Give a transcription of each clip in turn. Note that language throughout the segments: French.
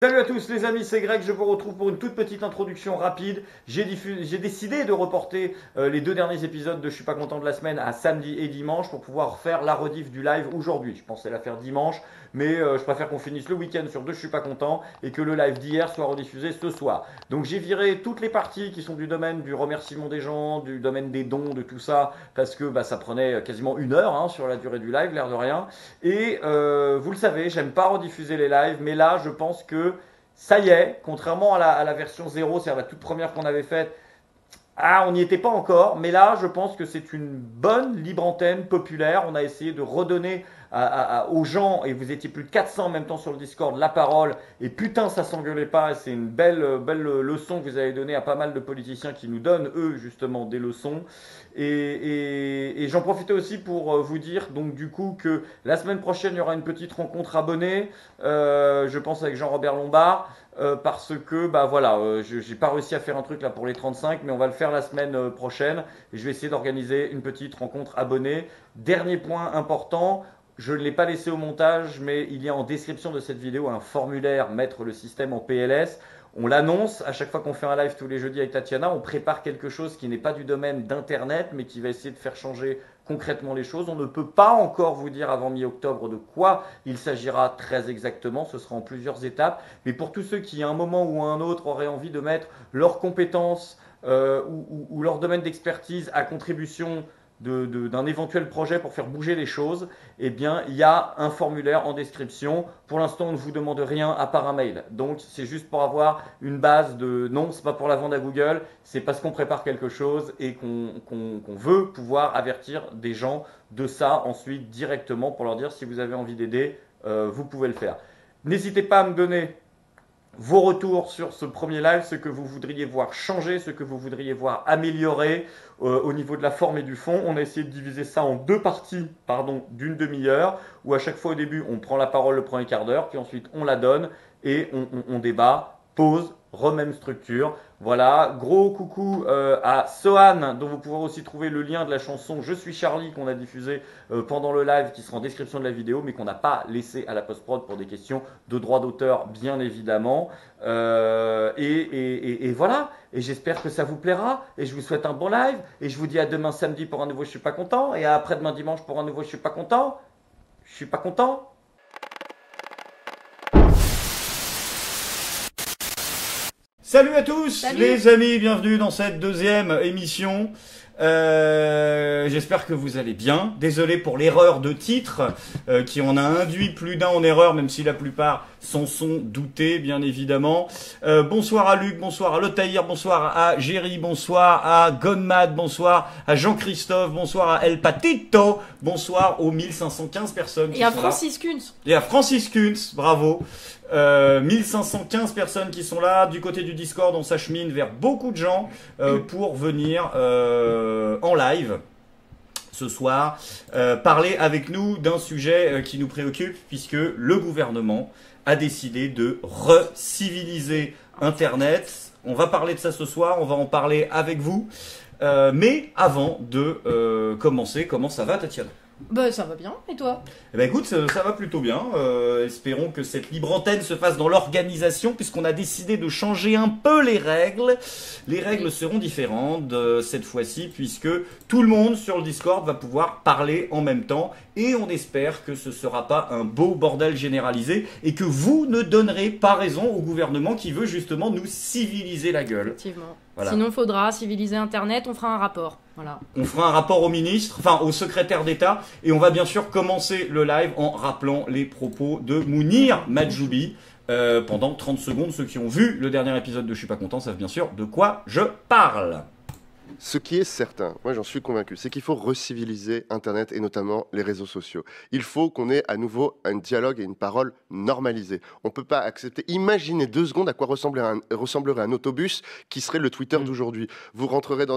Salut à tous les amis, c'est Greg, je vous retrouve pour une toute petite introduction rapide. J'ai décidé de reporter les deux derniers épisodes de Je suis pas content de la semaine à samedi et dimanche pour pouvoir faire la rediff du live aujourd'hui. Je pensais la faire dimanche, mais je préfère qu'on finisse le week-end sur deux Je suis pas content et que le live d'hier soit rediffusé ce soir. Donc j'ai viré toutes les parties qui sont du domaine du remerciement des gens, du domaine des dons, de tout ça, parce que ça prenait quasiment une heure sur la durée du live, l'air de rien. Et vous le savez, j'aime pas rediffuser les lives, mais là je pense que ça y est, contrairement à la version 0, c'est-à-dire la toute première qu'on avait faite, on n'y était pas encore, mais là, je pense que c'est une bonne libre antenne populaire. On a essayé de redonner aux gens, et vous étiez plus de 400 en même temps sur le Discord, la parole, et putain, ça s'engueulait pas. C'est une belle leçon que vous avez donnée à pas mal de politiciens qui nous donnent, eux, justement, des leçons. Et j'en profitais aussi pour vous dire, donc du coup, que la semaine prochaine, il y aura une petite rencontre abonnée, je pense avec Jean-Robert Lombard. Parce que j'ai pas réussi à faire un truc là pour les 35, mais on va le faire la semaine prochaine et je vais essayer d'organiser une petite rencontre abonnée. Dernier point important, je ne l'ai pas laissé au montage, mais il y a en description de cette vidéo un formulaire mettre le système en PLS. On l'annonce à chaque fois qu'on fait un live tous les jeudis avec Tatiana, on prépare quelque chose qui n'est pas du domaine d'internet mais qui va essayer de faire changer concrètement les choses. On ne peut pas encore vous dire avant mi-octobre de quoi il s'agira très exactement, ce sera en plusieurs étapes. Mais pour tous ceux qui à un moment ou à un autre auraient envie de mettre leurs compétences ou leur domaine d'expertise à contribution d'un éventuel projet pour faire bouger les choses, eh bien, il y a un formulaire en description. Pour l'instant, on ne vous demande rien à part un mail. Donc, c'est juste pour avoir une base de non, c'est pas pour la vendre à Google, c'est parce qu'on prépare quelque chose et qu'on veut pouvoir avertir des gens de ça ensuite directement pour leur dire si vous avez envie d'aider, vous pouvez le faire. N'hésitez pas à me donner vos retours sur ce premier live, ce que vous voudriez voir changer, ce que vous voudriez voir améliorer au niveau de la forme et du fond. On a essayé de diviser ça en deux parties d'une demi-heure, où à chaque fois au début on prend la parole le premier quart d'heure, puis ensuite on la donne et on débat, pause, remème structure. Voilà, gros coucou à Sohan, dont vous pourrez aussi trouver le lien de la chanson Je suis Charlie qu'on a diffusé pendant le live, qui sera en description de la vidéo, mais qu'on n'a pas laissé à la post-prod pour des questions de droit d'auteur, bien évidemment. Et voilà, et j'espère que ça vous plaira, et je vous souhaite un bon live, et je vous dis à demain samedi pour un nouveau Je suis pas content, et à après-demain dimanche pour un nouveau Je suis pas content. Je suis pas content. Salut à tous. Salut les amis, bienvenue dans cette deuxième émission. J'espère que vous allez bien. Désolé pour l'erreur de titre qui en a induit plus d'un en erreur, même si la plupart s'en sont doutés, bien évidemment. Bonsoir à Luc, bonsoir à Lotaïr, bonsoir à Géry, bonsoir à Gonmad, bonsoir à Jean-Christophe, bonsoir à El Patito, bonsoir aux 1515 personnes qui sont là. Et à Francis Kunz. Et à Francis Kunz, bravo. 1515 personnes qui sont là. Du côté du Discord, on s'achemine vers beaucoup de gens pour venir en live ce soir parler avec nous d'un sujet qui nous préoccupe, puisque le gouvernement a décidé de reciviliser Internet. On va parler de ça ce soir, on va en parler avec vous. Mais avant de commencer, comment ça va, Tatiana ? Bah ça va bien, et toi? Eh ben écoute, ça va plutôt bien. Espérons que cette libre antenne se fasse dans l'organisation, puisqu'on a décidé de changer un peu les règles. Les règles seront différentes cette fois-ci, puisque tout le monde sur le Discord va pouvoir parler en même temps. Et on espère que ce ne sera pas un beau bordel généralisé et que vous ne donnerez pas raison au gouvernement qui veut justement nous civiliser la gueule. Effectivement. Voilà. Sinon, il faudra civiliser Internet, on fera un rapport. Voilà. On fera un rapport au ministre, enfin au secrétaire d'État, et on va bien sûr commencer le live en rappelant les propos de Mounir Majoubi. Pendant 30 secondes, ceux qui ont vu le dernier épisode de Je suis pas content savent bien sûr de quoi je parle. Ce qui est certain, moi j'en suis convaincu, c'est qu'il faut reciviliser Internet et notamment les réseaux sociaux. Il faut qu'on ait à nouveau un dialogue et une parole normalisée. On ne peut pas accepter. Imaginez 2 secondes à quoi ressemblerait un autobus qui serait le Twitter d'aujourd'hui. Vous rentreriez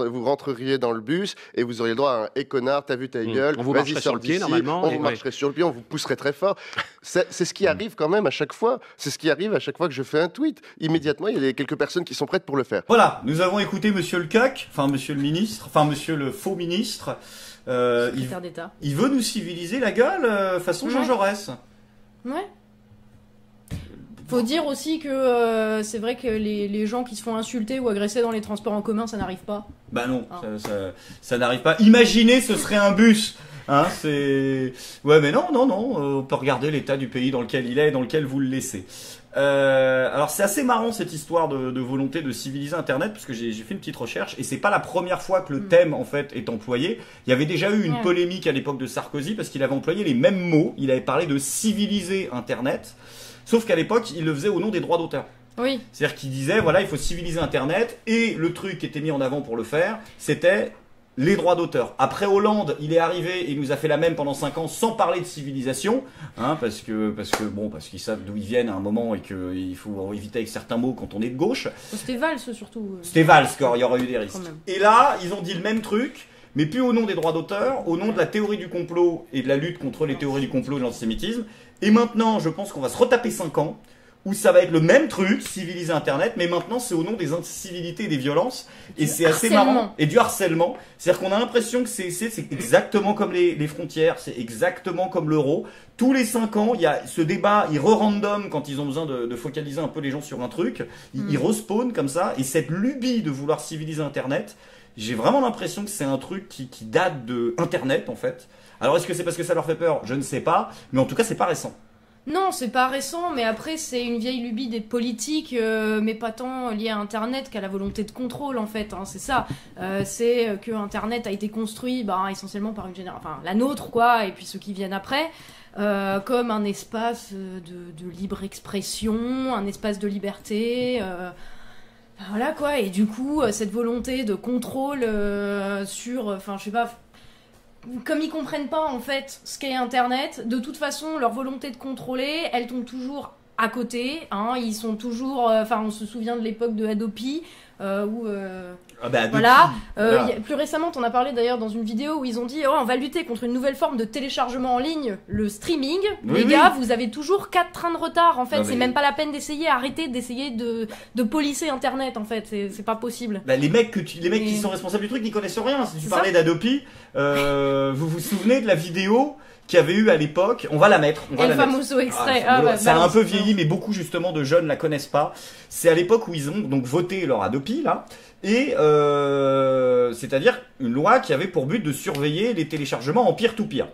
dans le bus et vous auriez le droit à un « Eh connard, t'as vu ta gueule, on vous marcherait sur le pied normalement. On vous marcherait sur le pied, on vous pousserait très fort. » C'est ce qui arrive quand même à chaque fois. C'est ce qui arrive à chaque fois que je fais un tweet. Immédiatement, il y a quelques personnes qui sont prêtes pour le faire. Voilà, nous avons écouté Monsieur le Coq, enfin Monsieur le ministre, enfin Monsieur le faux ministre. Secrétaire d'État. Il veut nous civiliser la gueule façon Jean Jaurès. Ouais. Faut dire aussi que c'est vrai que les gens qui se font insulter ou agresser dans les transports en commun, ça n'arrive pas. Bah non, Ah. ça n'arrive pas. Imaginez, ce serait un bus. Hein, c'est... Ouais, mais non, on peut regarder l'état du pays dans lequel il est et dans lequel vous le laissez. Alors c'est assez marrant cette histoire de volonté de civiliser Internet, parce que j'ai fait une petite recherche et c'est pas la première fois que le thème en fait est employé. Il y avait déjà eu une polémique à l'époque de Sarkozy parce qu'il avait employé les mêmes mots. Il avait parlé de civiliser Internet, sauf qu'à l'époque il le faisait au nom des droits d'auteur. Oui. C'est-à-dire qu'il disait voilà, il faut civiliser Internet, et le truc qui était mis en avant pour le faire, c'était les droits d'auteur. Après Hollande, il est arrivé et il nous a fait la même pendant 5 ans sans parler de civilisation, hein, parce qu'ils savent d'où ils viennent à un moment et qu'il faut éviter avec certains mots quand on est de gauche. C'était Valls surtout. C'était Valls, il y aurait eu des risques. Quand même. Et là, ils ont dit le même truc, mais plus au nom des droits d'auteur, au nom de la théorie du complot et de la lutte contre les théories du complot et de l'antisémitisme. Et maintenant, je pense qu'on va se retaper 5 ans, où ça va être le même truc, civiliser Internet, mais maintenant c'est au nom des incivilités et des violences, et c'est assez marrant, et du harcèlement. C'est-à-dire qu'on a l'impression que c'est exactement comme les frontières, c'est exactement comme l'euro. Tous les 5 ans, il y a ce débat, ils re-random quand ils ont besoin de focaliser un peu les gens sur un truc, ils respawnent comme ça, et cette lubie de vouloir civiliser Internet, j'ai vraiment l'impression que c'est un truc qui date de Internet en fait. Alors est-ce que c'est parce que ça leur fait peur? Je ne sais pas, mais en tout cas c'est pas récent. Non, c'est pas récent, mais après c'est une vieille lubie des politiques, mais pas tant liée à Internet qu'à la volonté de contrôle en fait. Hein, c'est ça. C'est que Internet a été construit, essentiellement par une génération, enfin la nôtre quoi, et puis ceux qui viennent après, comme un espace de libre expression, un espace de liberté. Voilà quoi. Et du coup, cette volonté de contrôle sur, enfin je sais pas. Comme ils comprennent pas en fait ce qu'est Internet, de toute façon leur volonté de contrôler, elle tombe toujours à côté. Hein, ils sont toujours, on se souvient de l'époque de Adopi où voilà. Plus récemment, on a parlé d'ailleurs dans une vidéo où ils ont dit on va lutter contre une nouvelle forme de téléchargement en ligne, le streaming. Les gars, vous avez toujours 4 trains de retard en fait. C'est même pas la peine d'essayer. Arrêtez d'essayer de policer Internet en fait. C'est pas possible. Les mecs qui sont responsables du truc n'y connaissent rien. Si tu parlais d'Adopi, vous vous souvenez de la vidéo qu'il y avait eu à l'époque? On va la mettre. Le famoso extrait. Ça a un peu vieilli, mais beaucoup justement de jeunes la connaissent pas. C'est à l'époque où ils ont donc voté leur Adopi là. Et c'est-à-dire une loi qui avait pour but de surveiller les téléchargements en peer-to-peer.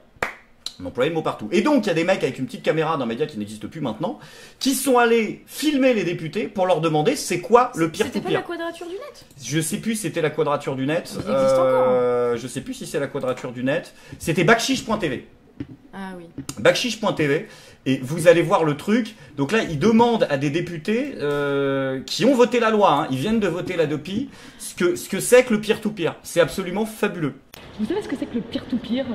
On employait le mot partout. Et donc il y a des mecs avec une petite caméra d'un média qui n'existe plus maintenant, qui sont allés filmer les députés pour leur demander c'est quoi le peer-to-peer. C'était pas la Quadrature du Net? Je sais plus si c'était la Quadrature du Net. Il existe encore. Je sais plus si c'est la Quadrature du Net. C'était Bakchiche.tv. Ah oui. Bakchiche.tv. Et vous allez voir le truc. Donc là, ils demandent à des députés qui ont voté la loi, hein, ils viennent de voter l'Adopi, ce que c'est que le peer-to-peer. C'est absolument fabuleux. Vous savez ce que c'est que le peer-to-peer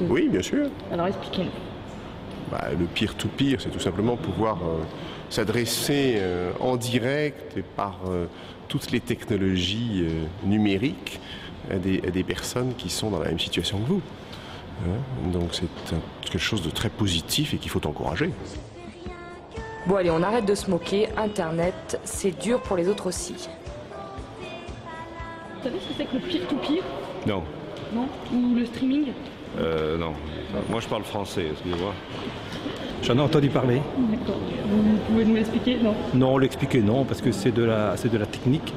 Oui, bien sûr. Alors expliquez-nous. Le peer-to-peer, c'est tout simplement pouvoir s'adresser en direct et par toutes les technologies numériques à des personnes qui sont dans la même situation que vous. Donc c'est quelque chose de très positif et qu'il faut encourager. Bon allez, on arrête de se moquer. Internet, c'est dur pour les autres aussi. Vous savez ce que c'est que le peer-to-peer? Non. Non? Ou le streaming? Non. Moi je parle français, excusez-moi. J'en ai entendu parler. D'accord. Vous pouvez nous l'expliquer? Non? Non, l'expliquer non, parce que c'est de la technique.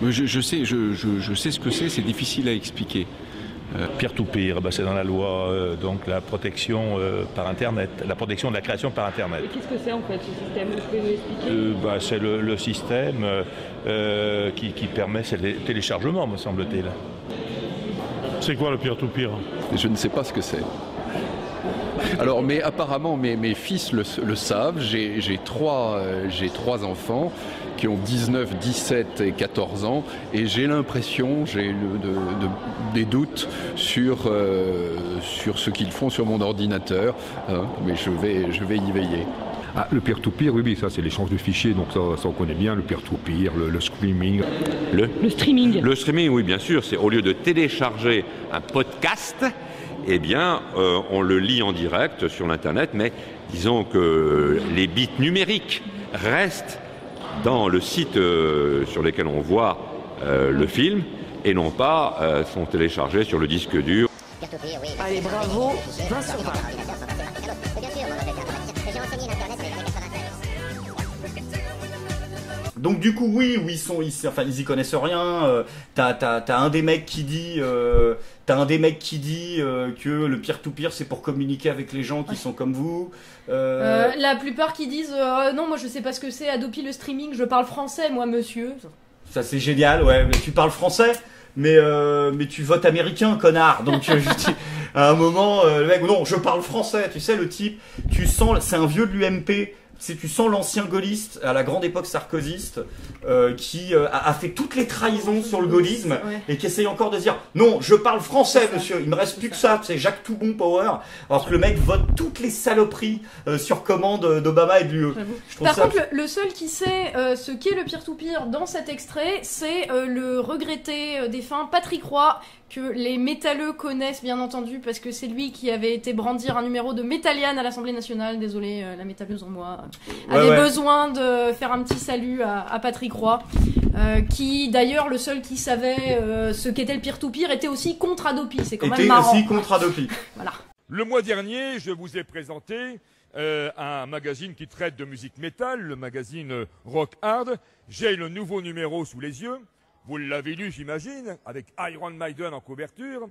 Je sais ce que c'est difficile à expliquer. Peer-to-peer, c'est dans la loi, donc la protection par Internet, la protection de la création par Internet. Et qu'est-ce que c'est en fait ce système? Vous pouvez nous expliquer? C'est le système qui permet ce téléchargement, me semble-t-il. C'est quoi le peer-to-peer? Je ne sais pas ce que c'est. Alors, mais apparemment, mes fils le savent. J'ai trois enfants qui ont 19, 17 et 14 ans. Et j'ai l'impression, j'ai des doutes sur ce qu'ils font sur mon ordinateur. Hein, mais je vais y veiller. Ah, le peer-to-peer, oui, ça c'est l'échange de fichiers, donc ça on connaît bien, le peer-to-peer, le streaming. Le streaming. Le streaming, oui, bien sûr, c'est au lieu de télécharger un podcast, eh bien, on le lit en direct sur l'Internet, mais disons que les bits numériques restent dans le site sur lequel on voit le film et non pas sont téléchargés sur le disque dur. Allez, bravo, 20 sur 20. Bien sûr, on va avec j'ai enseigné l'Internet avec les camarades. Donc du coup, oui, où ils y connaissent rien. T'as un des mecs qui dit, que le peer-to-peer c'est pour communiquer avec les gens qui sont comme vous. La plupart qui disent non, moi je sais pas ce que c'est Adopi le streaming, je parle français, moi monsieur. Ça c'est génial, ouais. Mais tu parles français, mais tu votes américain, connard. Donc à un moment, le mec, non, je parle français. Tu sais, le type, tu sens, c'est un vieux de l'UMP. Tu sens l'ancien gaulliste à la grande époque sarkozyste qui a fait toutes les trahisons sur le gaullisme et qui essaye encore de dire non, je parle français, monsieur, il me reste plus que ça, c'est Jacques Toubon Power, alors que le mec vote toutes les saloperies sur commande d'Obama et de l'UE. Par contre, le seul qui sait ce qu'est le peer-to-peer dans cet extrait, c'est le regretté défunt Patrick Roy, que les métalleux connaissent bien entendu parce que c'est lui qui avait été brandir un numéro de Métalliane à l'Assemblée nationale. Désolé, la métalleuse en moi avait besoin de faire un petit salut à Patrick Roy, qui d'ailleurs le seul qui savait ce qu'était le peer-to-peer était aussi contre Adopi. C'est quand même marrant. Était aussi contre Adopi. Voilà. Le mois dernier, je vous ai présenté un magazine qui traite de musique métal, le magazine Rock Hard. J'ai le nouveau numéro sous les yeux. Vous l'avez lu, j'imagine, avec Iron Maiden en couverture.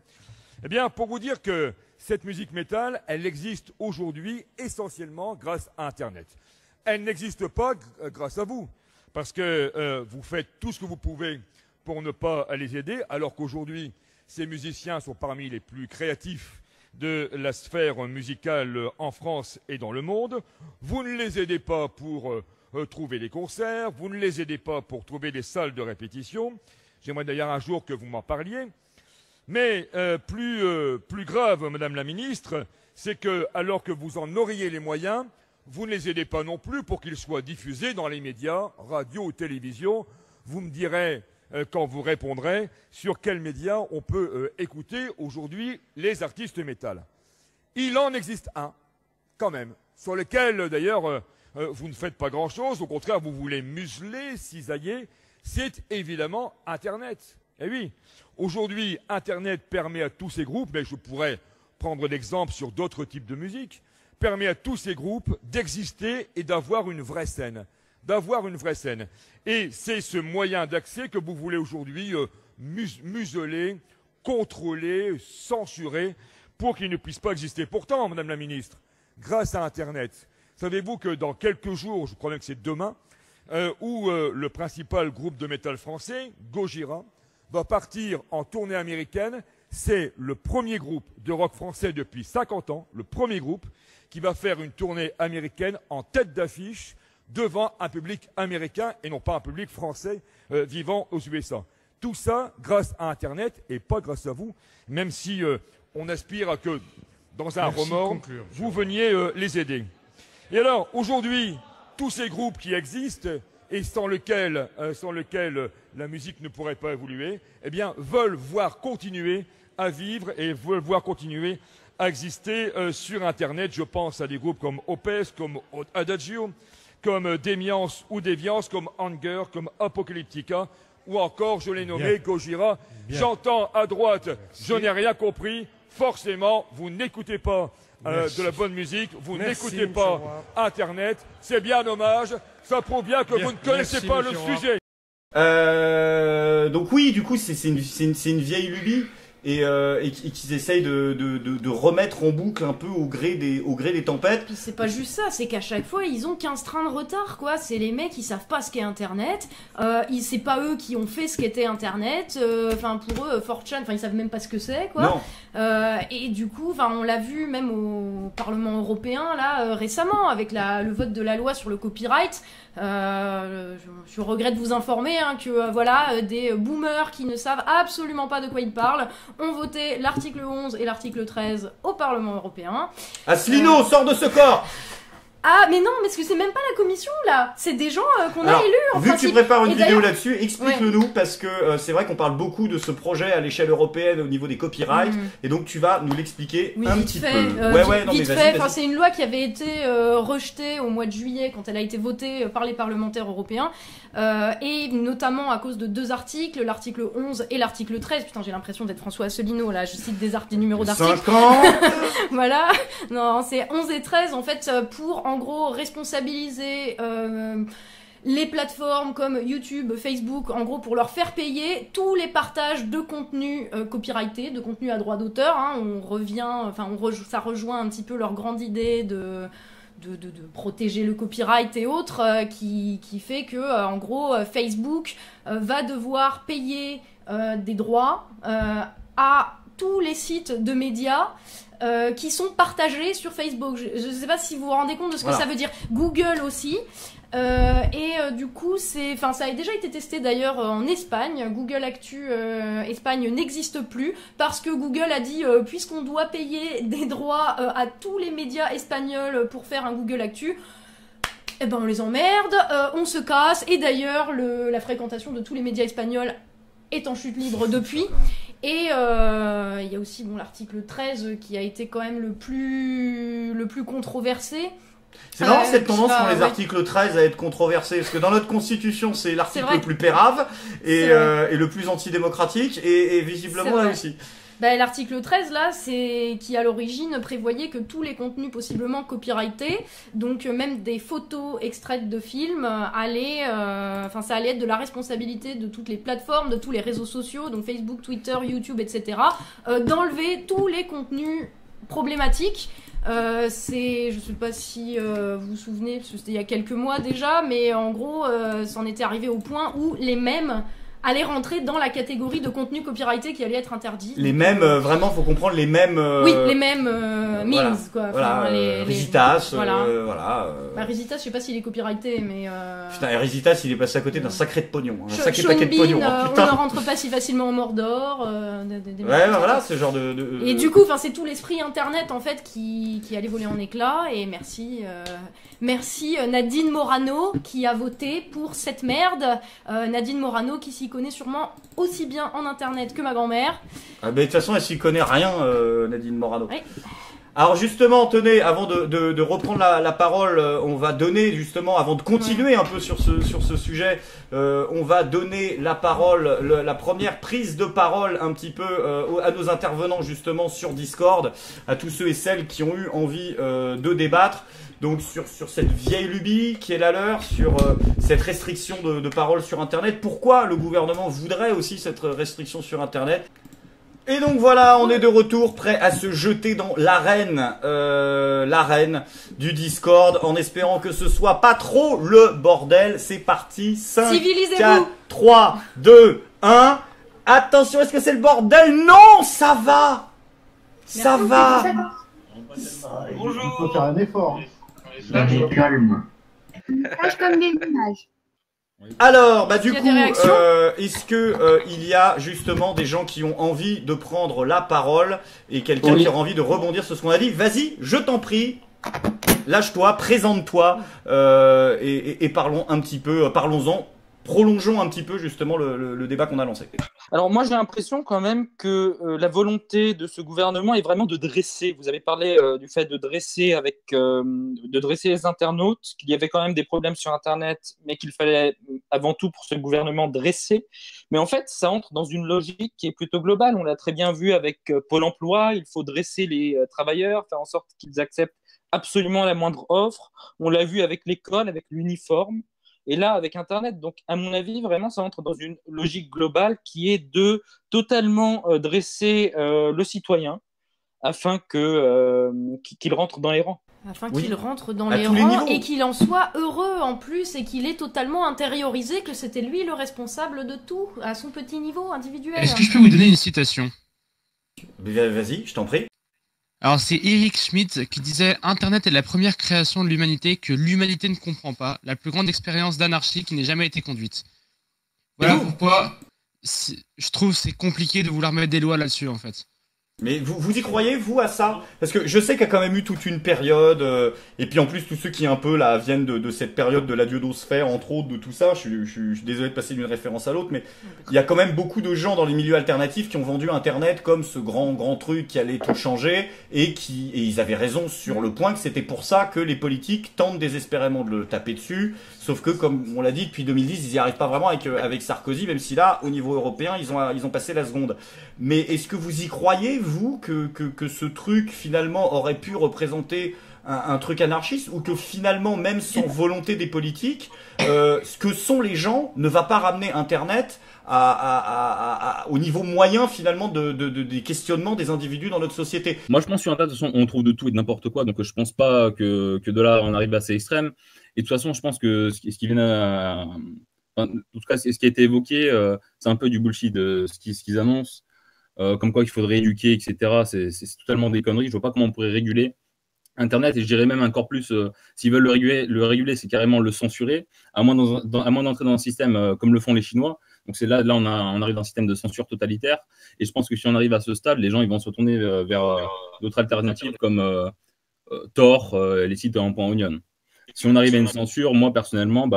Eh bien, pour vous dire que cette musique métal, elle existe aujourd'hui essentiellement grâce à Internet. Elle n'existe pas grâce à vous, parce que vous faites tout ce que vous pouvez pour ne pas les aider, alors qu'aujourd'hui, ces musiciens sont parmi les plus créatifs de la sphère musicale en France et dans le monde. Vous ne les aidez pas pour trouver des concerts, vous ne les aidez pas pour trouver des salles de répétition. J'aimerais d'ailleurs un jour que vous m'en parliez. Mais plus grave, Madame la Ministre, c'est que, alors que vous en auriez les moyens, vous ne les aidez pas non plus pour qu'ils soient diffusés dans les médias, radio ou télévision. Vous me direz, quand vous répondrez, sur quels médias on peut écouter aujourd'hui les artistes métal. Il en existe un, quand même, sur lequel, d'ailleurs, vous ne faites pas grand-chose, au contraire, vous voulez museler, cisailler, c'est évidemment Internet. Eh oui, aujourd'hui, Internet permet à tous ces groupes, mais je pourrais prendre l'exemple sur d'autres types de musique, permet à tous ces groupes d'exister et d'avoir une vraie scène. Et c'est ce moyen d'accès que vous voulez aujourd'hui museler, contrôler, censurer, pour qu'il ne puisse pas exister. Pourtant, Madame la Ministre, grâce à Internet, savez-vous que dans quelques jours, je crois bien que c'est demain, où le principal groupe de métal français, Gojira, va partir en tournée américaine. C'est le premier groupe de rock français depuis 50 ans, le premier groupe qui va faire une tournée américaine en tête d'affiche devant un public américain et non pas un public français vivant aux USA. Tout ça grâce à Internet et pas grâce à vous, même si on aspire à que, dans un remords, vous veniez les aider. Et alors, aujourd'hui, tous ces groupes qui existent et sans lesquels la musique ne pourrait pas évoluer, eh bien, veulent voir continuer à vivre et veulent voir continuer à exister sur Internet. Je pense à des groupes comme Opeth, comme Adagio, comme Démiance ou Déviance, comme Anger, comme Apocalyptica, ou encore, je l'ai nommé, Gojira. J'entends à droite, je n'ai rien compris. Forcément, vous n'écoutez pas de la bonne musique, vous n'écoutez pas Internet. C'est bien dommage, ça prouve bien que vous ne connaissez pas le sujet. Donc oui, du coup, c'est une vieille lubie. Et qu'ils essayent de remettre en boucle un peu au gré des tempêtes. Puis c'est pas juste ça, c'est qu'à chaque fois ils ont 15 trains de retard, quoi. C'est les mecs qui savent pas ce qu'est Internet. C'est pas eux qui ont fait ce qu'était Internet. Enfin pour eux, 4chan, ils savent même pas ce que c'est, quoi. Et du coup, on l'a vu même au Parlement européen là récemment avec le vote de la loi sur le copyright. Je regrette de vous informer que des boomers qui ne savent absolument pas de quoi ils parlent ont voté l'article 11 et l'article 13 au Parlement européen. Asselineau, sors de ce corps! Ah, mais non, parce que c'est même pas la commission, là. C'est des gens qu'on a élus, en vu principe. que tu prépares une vidéo là-dessus, explique-le-nous, parce que c'est vrai qu'on parle beaucoup de ce projet à l'échelle européenne au niveau des copyrights, et donc tu vas nous l'expliquer un petit peu. Vite fait. C'est une loi qui avait été rejetée au mois de juillet, quand elle a été votée par les parlementaires européens, et notamment à cause de 2 articles, l'article 11 et l'article 13. Putain, j'ai l'impression d'être François Asselineau, là, je cite des numéros d'articles. 5 ans. Voilà. Non, c'est 11 et 13, en fait, pour en gros responsabiliser les plateformes comme YouTube, Facebook, en gros pour leur faire payer tous les partages de contenu copyrighté, de contenu à droit d'auteur. Hein. Ça rejoint un petit peu leur grande idée de protéger le copyright et autres, qui fait que en gros Facebook va devoir payer des droits à tous les sites de médias qui sont partagés sur Facebook. Je ne sais pas si vous vous rendez compte de ce que ça veut dire. Google aussi. Du coup, ça a déjà été testé d'ailleurs en Espagne. Google Actu Espagne n'existe plus parce que Google a dit puisqu'on doit payer des droits à tous les médias espagnols pour faire un Google Actu, eh ben on les emmerde, on se casse. Et d'ailleurs, la fréquentation de tous les médias espagnols est en chute libre depuis. Et il y a aussi l'article 13 qui a été quand même le plus controversé. C'est marrant cette tendance pour les articles 13 à être controversés, parce que dans notre constitution c'est l'article le plus pérave et le plus antidémocratique et visiblement là aussi. L'article 13 là, qui à l'origine prévoyait que tous les contenus possiblement copyrightés, donc même des photos extraites de films, ça allait être de la responsabilité de toutes les plateformes, de tous les réseaux sociaux, donc Facebook, Twitter, YouTube, etc., d'enlever tous les contenus problématiques. Je sais pas si vous vous souvenez, parce que c'était il y a quelques mois déjà, mais en gros, ça en était arrivé au point où les mèmes allaient rentrer dans la catégorie de contenu copyrighté qui allait être interdit. Les mèmes, vraiment, faut comprendre les mèmes. Oui, les mèmes memes, quoi. Voilà, Rizitas, Rizitas, je sais pas s'il est copyrighté, mais. Putain, Rizitas, il est passé à côté d'un sacré de pognon, un sacré Sean paquet de pognon. Bean, on ne rentre pas si facilement au Mordor. Ce genre de. Et du coup, c'est tout l'esprit internet en fait qui allait voler en éclats. Et merci Nadine Morano qui a voté pour cette merde. Nadine Morano qui s'y connaît sûrement aussi bien en internet que ma grand-mère. De toute façon, elle s'y connaît rien, Nadine Morano. Oui. Alors justement, tenez, avant de reprendre la parole, on va donner justement, avant de continuer un peu sur ce sujet, on va donner la parole, la première prise de parole un petit peu à nos intervenants justement sur Discord, à tous ceux et celles qui ont eu envie de débattre. Donc sur cette vieille lubie qui est la leur, sur cette restriction de parole sur Internet. Pourquoi le gouvernement voudrait aussi cette restriction sur Internet? Et donc voilà, on est de retour, prêt à se jeter dans l'arène du Discord, en espérant que ce soit pas trop le bordel. C'est parti, 5, 4, 3, 2, 1. Attention, est-ce que c'est le bordel? Non, ça va. Ça va. Bonjour. Il faut faire un effort. Calme. Cache comme des images. Alors, du coup, est-ce que il y a justement des gens qui ont envie de prendre la parole et quelqu'un qui aura envie de rebondir sur ce qu'on a dit? Vas-y, je t'en prie, lâche-toi, présente-toi et parlons un petit peu, parlons-en, prolongeons un petit peu justement le débat qu'on a lancé. Alors moi j'ai l'impression quand même que la volonté de ce gouvernement est vraiment de dresser. Vous avez parlé du fait de dresser les internautes, qu'il y avait quand même des problèmes sur Internet, mais qu'il fallait avant tout pour ce gouvernement dresser. Mais en fait ça entre dans une logique qui est plutôt globale. On l'a très bien vu avec Pôle emploi, il faut dresser les travailleurs, faire en sorte qu'ils acceptent absolument la moindre offre. On l'a vu avec l'école, avec l'uniforme. Et là, avec Internet, donc à mon avis, vraiment, ça entre dans une logique globale qui est de totalement dresser le citoyen afin qu'il rentre dans les rangs. Afin qu'il rentre dans les rangs et qu'il en soit heureux en plus et qu'il ait totalement intériorisé que c'était lui le responsable de tout, à son petit niveau individuel. Est-ce que je peux vous donner une citation? Vas-y, je t'en prie. Alors c'est Eric Schmidt qui disait « Internet est la première création de l'humanité que l'humanité ne comprend pas, la plus grande expérience d'anarchie qui n'ait jamais été conduite. » Voilà pourquoi je trouve c'est compliqué de vouloir mettre des lois là-dessus en fait. Mais vous y croyez, vous, à ça? Parce que je sais qu'il y a quand même eu toute une période, et puis en plus tous ceux qui un peu là viennent de cette période de la diodosphère, entre autres, de tout ça, je suis désolé de passer d'une référence à l'autre, mais il y a quand même beaucoup de gens dans les milieux alternatifs qui ont vendu Internet comme ce grand truc qui allait tout changer, et ils avaient raison sur le point que c'était pour ça que les politiques tentent désespérément de le taper dessus, sauf que comme on l'a dit, depuis 2010, ils n'y arrivent pas vraiment avec Sarkozy, même si là, au niveau européen, ils ont passé la seconde. Mais est-ce que vous y croyez, vous, que ce truc finalement aurait pu représenter un truc anarchiste ou que finalement, même sans volonté des politiques, ce que sont les gens ne va pas ramener Internet au niveau moyen finalement des questionnements des individus dans notre société. Moi je pense que sur Internet, de toute façon, on trouve de tout et de n'importe quoi, donc je pense pas que de là on arrive à ces extrêmes. Et de toute façon, je pense que ce qui vient en tout cas, ce qui a été évoqué, c'est un peu du bullshit de ce qu'ils annoncent, comme quoi il faudrait éduquer, etc. C'est totalement des conneries. Je vois pas comment on pourrait réguler Internet, et je dirais même encore plus, s'ils veulent le réguler, c'est carrément le censurer, à moins d'entrer dans un système comme le font les Chinois. Donc c'est là on arrive dans un système de censure totalitaire. Et je pense que si on arrive à ce stade, les gens ils vont se retourner vers d'autres alternatives comme Tor, les sites en .onion. Si on arrive à une censure, moi personnellement,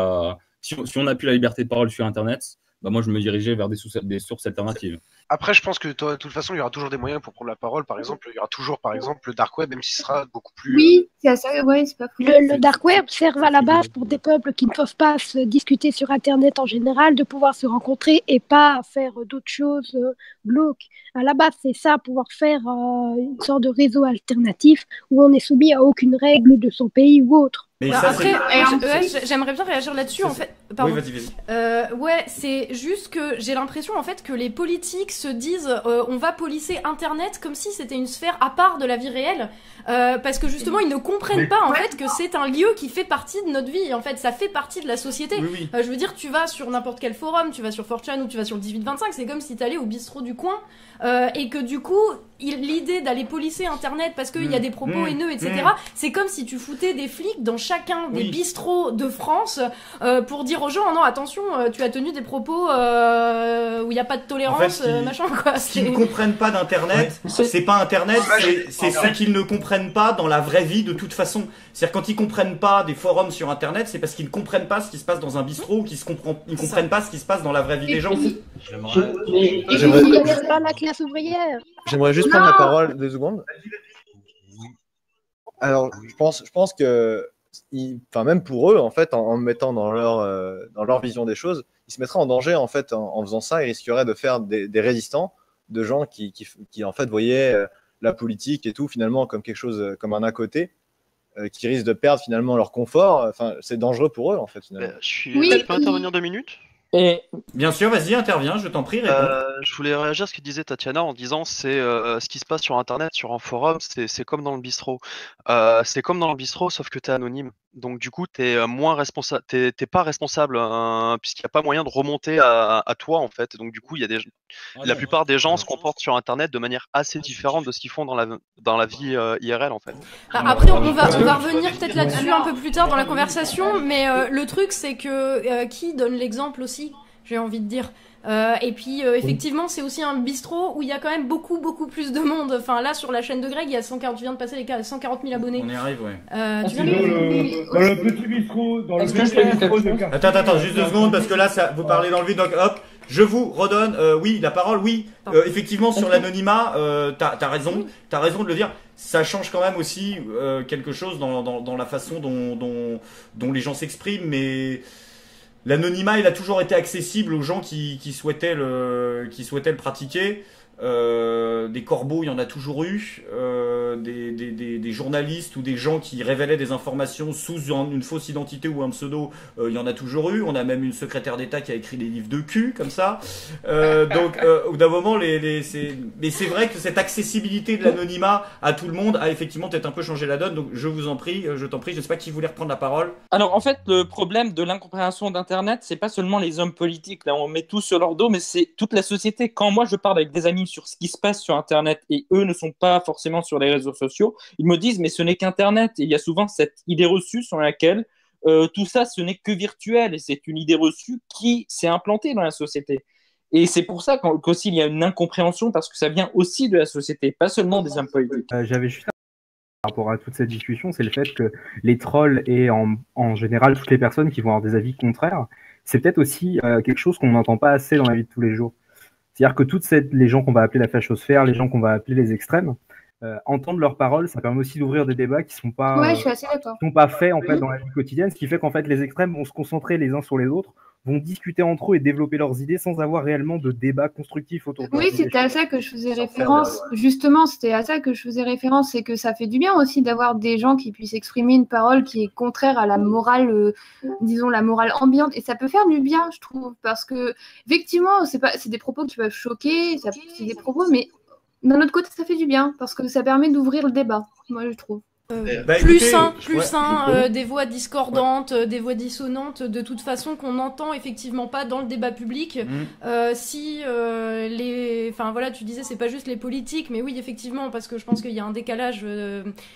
si on n'a plus la liberté de parole sur Internet, moi je me dirigeais vers des sources alternatives. Après, je pense que de toute façon, il y aura toujours des moyens pour prendre la parole. Par exemple, il y aura toujours, par exemple, le dark web, même si ce sera beaucoup plus. Oui, c'est ça. Ouais, c'est pas fou. Le dark web sert à la base pour des peuples qui ne peuvent pas se discuter sur Internet en général, de pouvoir se rencontrer et pas faire d'autres choses glauques. À la base, c'est ça, pouvoir faire une sorte de réseau alternatif où on n'est soumis à aucune règle de son pays ou autre. Mais ça, après, j'aimerais bien réagir là-dessus en fait. Pardon. Oui, vas-y. Ouais, c'est juste que j'ai l'impression en fait que les politiques se disent on va policer Internet comme si c'était une sphère à part de la vie réelle, parce que justement ils ne comprennent pas en fait que c'est un lieu qui fait partie de notre vie. En fait, ça fait partie de la société. Oui. Je veux dire, tu vas sur n'importe quel forum, tu vas sur 4chan ou tu vas sur le 1825, c'est comme si t'allais au bistrot du coin et que du coup l'idée d'aller policer Internet parce qu'il y a des propos haineux, etc. C'est comme si tu foutais des flics dans chacun des bistrots de France pour dire aux gens non attention, tu as tenu des propos où il n'y a pas de tolérance, machin quoi. Ce qu'ils ne comprennent pas d'Internet, c'est pas Internet, c'est ce qu'ils ne comprennent pas dans la vraie vie de toute façon. C'est-à-dire quand ils comprennent pas des forums sur Internet, c'est parce qu'ils ne comprennent pas ce qui se passe dans un bistrot ou qu'ils ne comprennent pas ce qui se passe dans la vraie vie des gens. Pas la classe ouvrière. J'aimerais juste prendre la parole 2 secondes. Alors, je pense que, même pour eux, en fait, en me mettant dans leur vision des choses, ils se mettraient en danger, en fait, en faisant ça. Ils risqueraient de faire des résistants, de gens qui en fait, voyaient la politique et tout, finalement, comme quelque chose, comme un à côté, qui risquent de perdre, finalement, leur confort. Enfin, c'est dangereux pour eux, en fait, finalement. Je peux intervenir 2 minutes ? Bien sûr, vas-y, interviens, je t'en prie. Je voulais réagir à ce que disait Tatiana en disant c'est ce qui se passe sur Internet, sur un forum, c'est comme dans le bistrot. C'est comme dans le bistrot, sauf que t'es anonyme. Donc du coup, t'es pas responsable puisqu'il n'y a pas moyen de remonter à toi en fait. Donc du coup, la plupart des gens se comportent sur Internet de manière assez différente de ce qu'ils font dans la vie IRL en fait. Après, on va revenir peut-être là-dessus un peu plus tard dans la conversation, mais le truc c'est que qui donne l'exemple aussi, j'ai envie de dire. Et puis effectivement c'est aussi un bistrot où il y a quand même beaucoup plus de monde. Enfin là sur la chaîne de Greg il y a 140, tu viens de passer les 140 000 abonnés. On y arrive, ouais. Tu viens de... Dans le petit bistrot, de Attends, juste 2 secondes parce que là vous parlez dans le vide, donc hop, je vous redonne la parole. Oui, effectivement sur l'anonymat, t'as raison de le dire. Ça change quand même aussi quelque chose dans la façon dont les gens s'expriment, mais l'anonymat, il a toujours été accessible aux gens qui souhaitaient le pratiquer. Des corbeaux, il y en a toujours eu. Des journalistes ou des gens qui révélaient des informations sous une fausse identité ou un pseudo, il y en a toujours eu. On a même une secrétaire d'État qui a écrit des livres de cul, comme ça. Donc, au bout d'un moment, mais c'est vrai que cette accessibilité de l'anonymat à tout le monde a effectivement peut-être un peu changé la donne. Donc, je t'en prie, je sais pas qui voulait reprendre la parole. Alors, en fait, le problème de l'incompréhension d'Internet, c'est pas seulement les hommes politiques. Là, on met tout sur leur dos, mais c'est toute la société. Quand moi, je parle avec des amis sur ce qui se passe sur Internet et eux ne sont pas forcément sur les réseaux sociaux, ils me disent mais ce n'est qu'Internet. Et il y a souvent cette idée reçue sur laquelle tout ça ce n'est que virtuel et c'est une idée reçue qui s'est implantée dans la société. Et c'est pour ça qu'aussi il y a une incompréhension parce que ça vient aussi de la société, pas seulement des hommes politiques. J'avais juste par rapport à toute cette discussion, c'est le fait que les trolls et en général toutes les personnes qui vont avoir des avis contraires, c'est peut-être aussi quelque chose qu'on n'entend pas assez dans la vie de tous les jours. C'est-à-dire que les gens qu'on va appeler la fachosphère, les gens qu'on va appeler les extrêmes, entendre leurs paroles, ça permet aussi d'ouvrir des débats qui sont pas, je suis assez d'accord. sont pas faits en fait dans la vie quotidienne, ce qui fait qu'en fait les extrêmes vont se concentrer les uns sur les autres, vont discuter entre eux et développer leurs idées sans avoir réellement de débat constructif autour de Oui, leurs idées. c'était à ça que je faisais référence. Justement, c'était à ça que je faisais référence, c'est que ça fait du bien aussi d'avoir des gens qui puissent exprimer une parole qui est contraire à la morale, disons la morale ambiante, et ça peut faire du bien, je trouve, parce que effectivement, c'est des propos qui peuvent choquer, c'est des propos, mais d'un autre côté, ça fait du bien parce que ça permet d'ouvrir le débat, moi je trouve. Plus sain, des voix discordantes, des voix dissonantes, de toute façon qu'on n'entend effectivement pas dans le débat public. Si enfin voilà, tu disais c'est pas juste les politiques, mais oui effectivement parce que je pense qu'il y a un décalage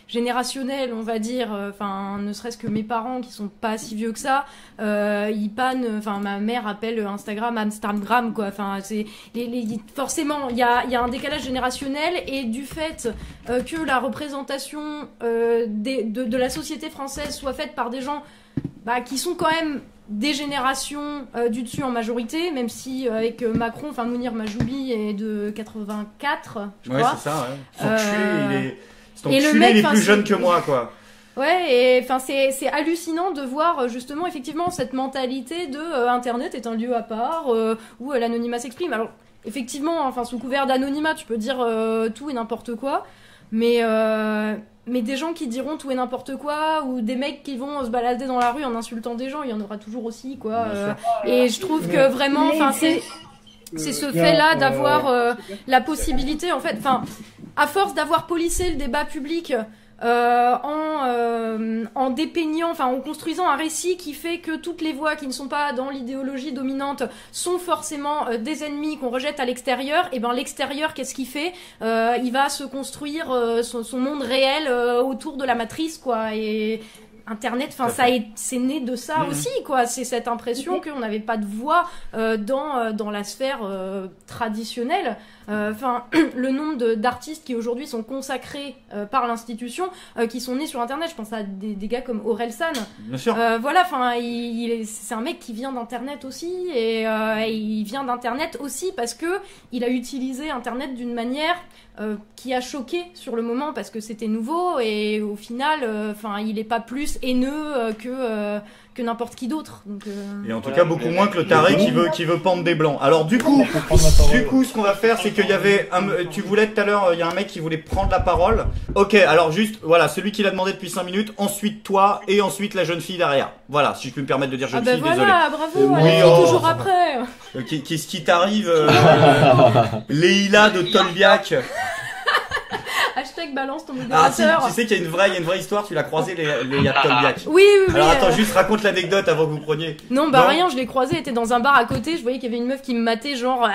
générationnel, on va dire. Enfin, ne serait-ce que mes parents qui sont pas si vieux que ça, ils pannent. Enfin, ma mère appelle Instagram quoi. Enfin, c'est forcément il y a un décalage générationnel et du fait que la représentation de la société française soit faite par des gens qui sont quand même des générations du dessus en majorité, même si avec Macron, enfin Mounir Majoubi est de 84, je crois. Ouais, c'est ça, ouais. Et le mec, il est plus jeune que moi, quoi. Ouais, et enfin c'est hallucinant de voir justement effectivement cette mentalité de Internet est un lieu à part où l'anonymat s'exprime. Alors effectivement, enfin sous couvert d'anonymat, tu peux dire tout et n'importe quoi, mais des gens qui diront tout et n'importe quoi, ou des mecs qui vont se balader dans la rue en insultant des gens, il y en aura toujours aussi, quoi. Et je trouve que vraiment, enfin, c'est ce fait-là d'avoir la possibilité, en fait, enfin, à force d'avoir policé le débat public. En dépeignant, enfin en construisant un récit qui fait que toutes les voix qui ne sont pas dans l'idéologie dominante sont forcément des ennemis qu'on rejette à l'extérieur, et ben l'extérieur qu'est-ce qu'il fait, il va se construire son monde réel autour de la matrice quoi. Et Internet, enfin c'est né de ça aussi quoi. C'est cette impression qu'on n'avait pas de voix dans la sphère traditionnelle. Enfin, le nombre d'artistes qui aujourd'hui sont consacrés par l'institution, qui sont nés sur Internet. Je pense à des gars comme Orelsan. Bien sûr. Voilà, enfin, c'est un mec qui vient d'Internet aussi, et il vient d'Internet aussi parce que il a utilisé Internet d'une manière qui a choqué sur le moment parce que c'était nouveau, et au final, enfin, il est pas plus haineux que n'importe qui d'autre. Et en tout cas, beaucoup moins que le taré qui veut pendre des blancs. Alors du coup, ce qu'on va faire, c'est qu'il y avait tu voulais tout à l'heure, il y a un mec qui voulait prendre la parole. Ok, alors juste, voilà, celui qui l'a demandé depuis 5 minutes, ensuite toi, et ensuite la jeune fille derrière. Voilà, si je peux me permettre de dire jeune fille, voilà, désolé. Bravo, oui, toujours après. Qu'est-ce qui t'arrive, Leïla de Tolbiac? Hashtag balance ton modérateur. Ah si, tu sais qu'il y a une vraie histoire, tu l'as croisé les Yad Tolbiac. Oui. Alors attends, juste raconte l'anecdote avant que vous preniez. Non, rien, je l'ai croisé, elle était dans un bar à côté, je voyais qu'il y avait une meuf qui me matait genre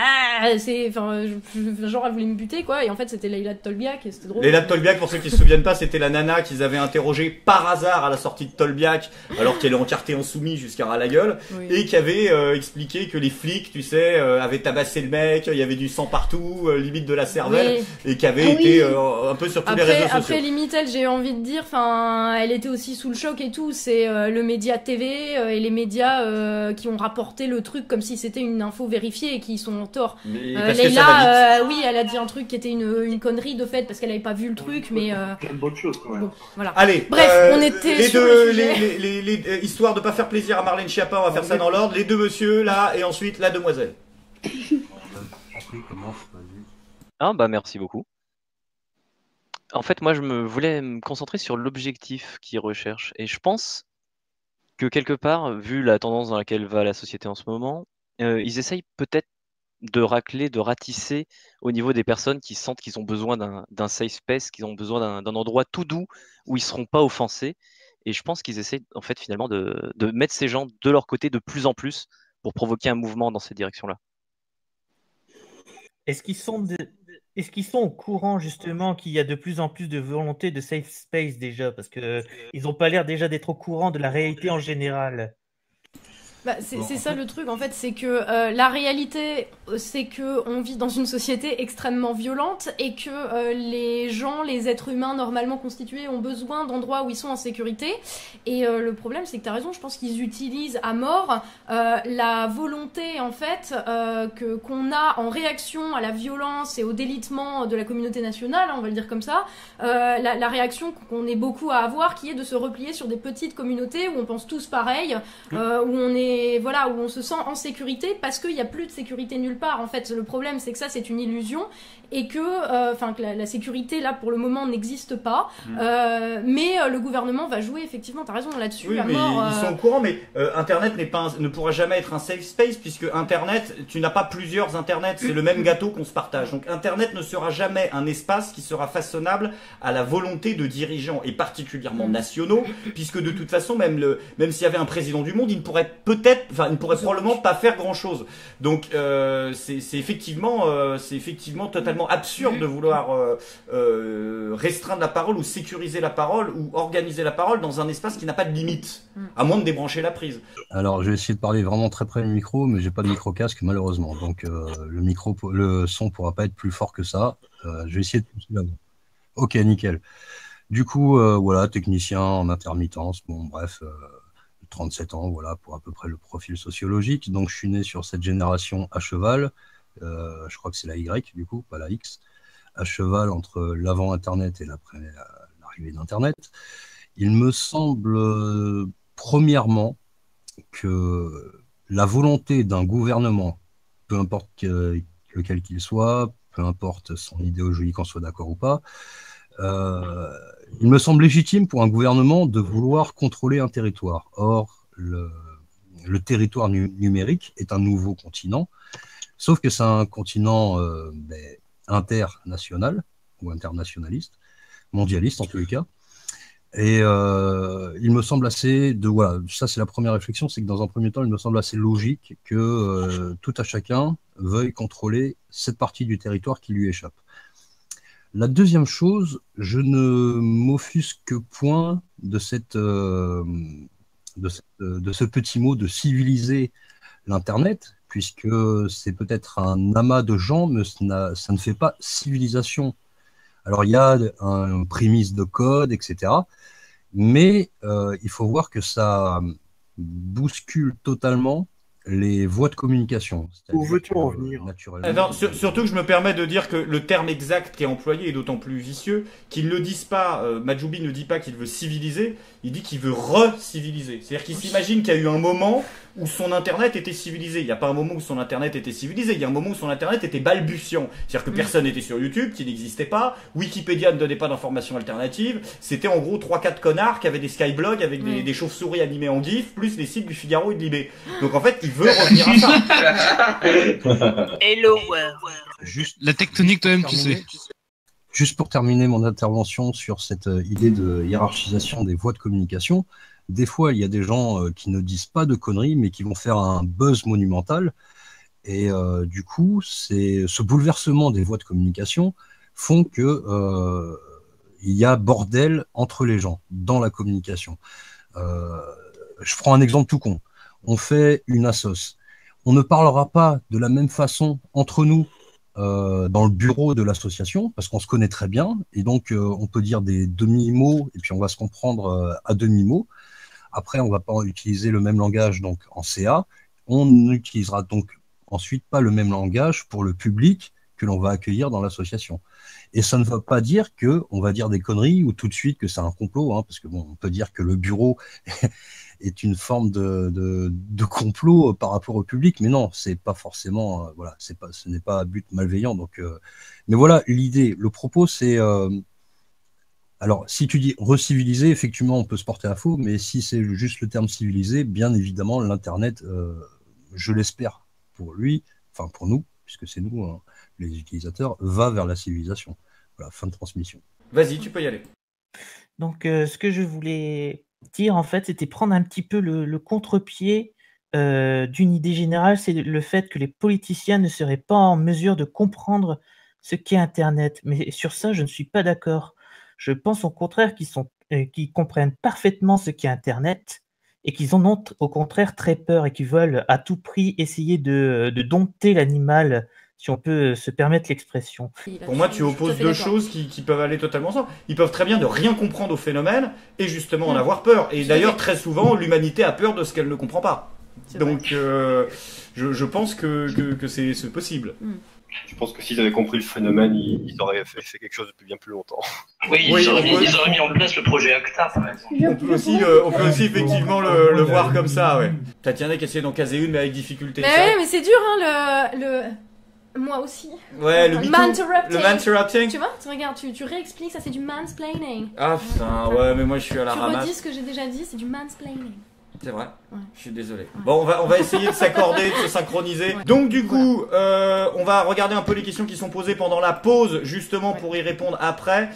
genre elle voulait me buter quoi, et en fait c'était Leïla de Tolbiac et c'était drôle. Leïla de Tolbiac, pour ceux qui se souviennent pas, c'était la nana qu'ils avaient interrogée par hasard à la sortie de Tolbiac, alors qu'elle est encartée en soumis jusqu'à ras la gueule, et qui avait expliqué que les flics, tu sais, avaient tabassé le mec, il y avait du sang partout, limite de la cervelle, et qui avait été un peu sur tous les réseaux sociaux. Après limite elle, j'ai envie de dire, enfin elle était aussi sous le choc et tout, c'est le média TV et les médias qui ont rapporté le truc comme si c'était une info vérifiée et qui sont en tort. Leïla, oui, elle a dit un truc qui était une connerie de fait parce qu'elle avait pas vu le truc, mais plein de bonnes choses quand même. Bon, voilà. Allez, bref, on était sur le sujet. Les histoire de pas faire plaisir à Marlène Schiappa, on va faire ça dans l'ordre. Les deux monsieur là, et ensuite la demoiselle. Ah bah merci beaucoup. En fait, moi, je voulais me concentrer sur l'objectif qu'ils recherchent. Et je pense que quelque part, vu la tendance dans laquelle va la société en ce moment, ils essayent peut-être de racler, de ratisser au niveau des personnes qui sentent qu'ils ont besoin d'un safe space, qu'ils ont besoin d'un endroit tout doux où ils ne seront pas offensés. Et je pense qu'ils essayent en fait finalement de mettre ces gens de leur côté de plus en plus pour provoquer un mouvement dans cette direction-là. Est-ce qu'ils sont au courant justement qu'il y a de plus en plus de volonté de safe space déjà, parce que ils n'ont pas l'air déjà d'être au courant de la réalité en général. Bah, c'est ça le truc en fait, c'est que la réalité c'est que on vit dans une société extrêmement violente et que les gens, les êtres humains normalement constitués ont besoin d'endroits où ils sont en sécurité, et le problème c'est que t'as raison, je pense qu'ils utilisent à mort la volonté en fait qu'on a en réaction à la violence et au délitement de la communauté nationale, on va le dire comme ça, la réaction qu'on est beaucoup à avoir qui est de se replier sur des petites communautés où on pense tous pareil, où on est mais voilà, où on se sent en sécurité parce qu'il n'y a plus de sécurité nulle part. En fait, le problème, c'est que ça, c'est une illusion et que, que la sécurité, là, pour le moment, n'existe pas. Mais le gouvernement va jouer, effectivement, t'as raison là-dessus, Oui, à mais mort. ils sont au courant, mais Internet ne pourra jamais être un safe space, puisque Internet, tu n'as pas plusieurs Internet, c'est le même gâteau qu'on se partage. Donc Internet ne sera jamais un espace qui sera façonnable à la volonté de dirigeants, et particulièrement nationaux, puisque de toute façon, même s'il y avait un président du monde, il ne pourrait probablement pas faire grand-chose. Donc c'est effectivement totalement absurde de vouloir restreindre la parole ou sécuriser la parole ou organiser la parole dans un espace qui n'a pas de limite, à moins de débrancher la prise. Alors, je vais essayer de parler vraiment très près du micro, mais j'ai pas de micro-casque malheureusement, donc le son pourra pas être plus fort que ça. Je vais essayer de pousser là-bas. Ok, nickel. Du coup, voilà, technicien en intermittence, bon bref, 37 ans, voilà, pour à peu près le profil sociologique. Donc, je suis né sur cette génération à cheval, je crois que c'est la Y du coup, pas la X, à cheval entre l'avant Internet et l'arrivée d'Internet. Il me semble, premièrement, que la volonté d'un gouvernement, peu importe lequel qu'il soit, peu importe son idéologie, qu'on soit d'accord ou pas, il me semble légitime pour un gouvernement de vouloir contrôler un territoire. Or, le territoire numérique est un nouveau continent, sauf que c'est un continent international ou internationaliste, mondialiste en tous les cas. Et il me semble voilà, ça c'est la première réflexion, c'est que dans un premier temps, il me semble assez logique que tout à chacun veuille contrôler cette partie du territoire qui lui échappe. La deuxième chose, je ne m'offusque point de ce petit mot de civiliser l'Internet, puisque c'est peut-être un amas de gens, mais ça ne fait pas civilisation. Alors, il y a un prémisse de code, etc. Mais il faut voir que ça bouscule totalement les voies de communication. Où veux-tu en venir? Attends, surtout que je me permets de dire que le terme exact qui est employé est d'autant plus vicieux qu'ils ne disent pas, Majoubi ne dit pas qu'il veut civiliser, il dit qu'il veut re-civiliser. C'est-à-dire qu'il s'imagine qu'il y a eu un moment où son Internet était civilisé. Il n'y a pas un moment où son Internet était civilisé, il y a un moment où son Internet était balbutiant. C'est-à-dire que personne n'était sur YouTube, qui n'existait pas, Wikipédia ne donnait pas d'informations alternatives, c'était en gros 3-4 connards qui avaient des skyblogs avec des chauves-souris animées en GIF, plus les sites du Figaro et de Libé. Donc en fait, il veut revenir à ça. Hello world. Juste la tectonique toi-même, tu sais. Juste pour terminer mon intervention sur cette idée de hiérarchisation des voies de communication, des fois, il y a des gens qui ne disent pas de conneries, mais qui vont faire un buzz monumental. Et du coup, ce bouleversement des voies de communication font que il y a bordel entre les gens dans la communication. Je prends un exemple tout con. On fait une assos. On ne parlera pas de la même façon entre nous dans le bureau de l'association, parce qu'on se connaît très bien, et donc on peut dire des demi-mots, et puis on va se comprendre à demi-mots. Après, on ne va pas utiliser le même langage donc en CA. On n'utilisera donc ensuite pas le même langage pour le public que l'on va accueillir dans l'association. Et ça ne veut pas dire qu'on va dire des conneries ou tout de suite que c'est un complot, hein, parce que bon, on peut dire que le bureau est une forme de complot par rapport au public, mais non, c'est pas forcément, voilà, ce n'est pas à but malveillant. Donc, mais voilà, l'idée, le propos, c'est alors, si tu dis reciviliser, effectivement, on peut se porter à faux, mais si c'est juste le terme civilisé, bien évidemment, l'Internet, je l'espère pour lui, enfin pour nous, puisque c'est nous, hein, les utilisateurs, va vers la civilisation. Voilà, fin de transmission. Vas-y, tu peux y aller. Donc, ce que je voulais dire, en fait, c'était prendre un petit peu le contre-pied d'une idée générale, c'est le fait que les politiciens ne seraient pas en mesure de comprendre ce qu'est Internet. Mais sur ça, je ne suis pas d'accord. Je pense au contraire qu'ils comprennent parfaitement ce qu'est Internet et qu'ils en ont au contraire très peur et qu'ils veulent à tout prix essayer de dompter l'animal, si on peut se permettre l'expression. Pour moi, tu opposes deux choses qui peuvent aller totalement ensemble. Ils peuvent très bien ne rien comprendre au phénomène et justement en avoir peur. Et d'ailleurs, très souvent, l'humanité a peur de ce qu'elle ne comprend pas. Donc, je pense que c'est possible. Je pense que s'ils avaient compris le phénomène, ils auraient fait quelque chose depuis bien plus longtemps. Oui, ils auraient mis en place le projet ACTA, par exemple. On peut aussi effectivement le voir comme ça, ouais. Tatiana qui essaie d'en caser une, mais avec difficulté. Mais ouais, mais c'est dur, hein, Moi aussi. Ouais, le manterrupting. Tu vois, tu regardes, tu réexpliques, ça c'est du mansplaining. Ah putain, ouais, mais moi je suis à la ramasse. Tu redis ce que j'ai déjà dit, c'est du mansplaining. C'est vrai, je suis désolé. Bon, on va essayer de s'accorder, de se synchroniser. Donc du coup, on va regarder un peu les questions qui sont posées pendant la pause, justement pour y répondre après.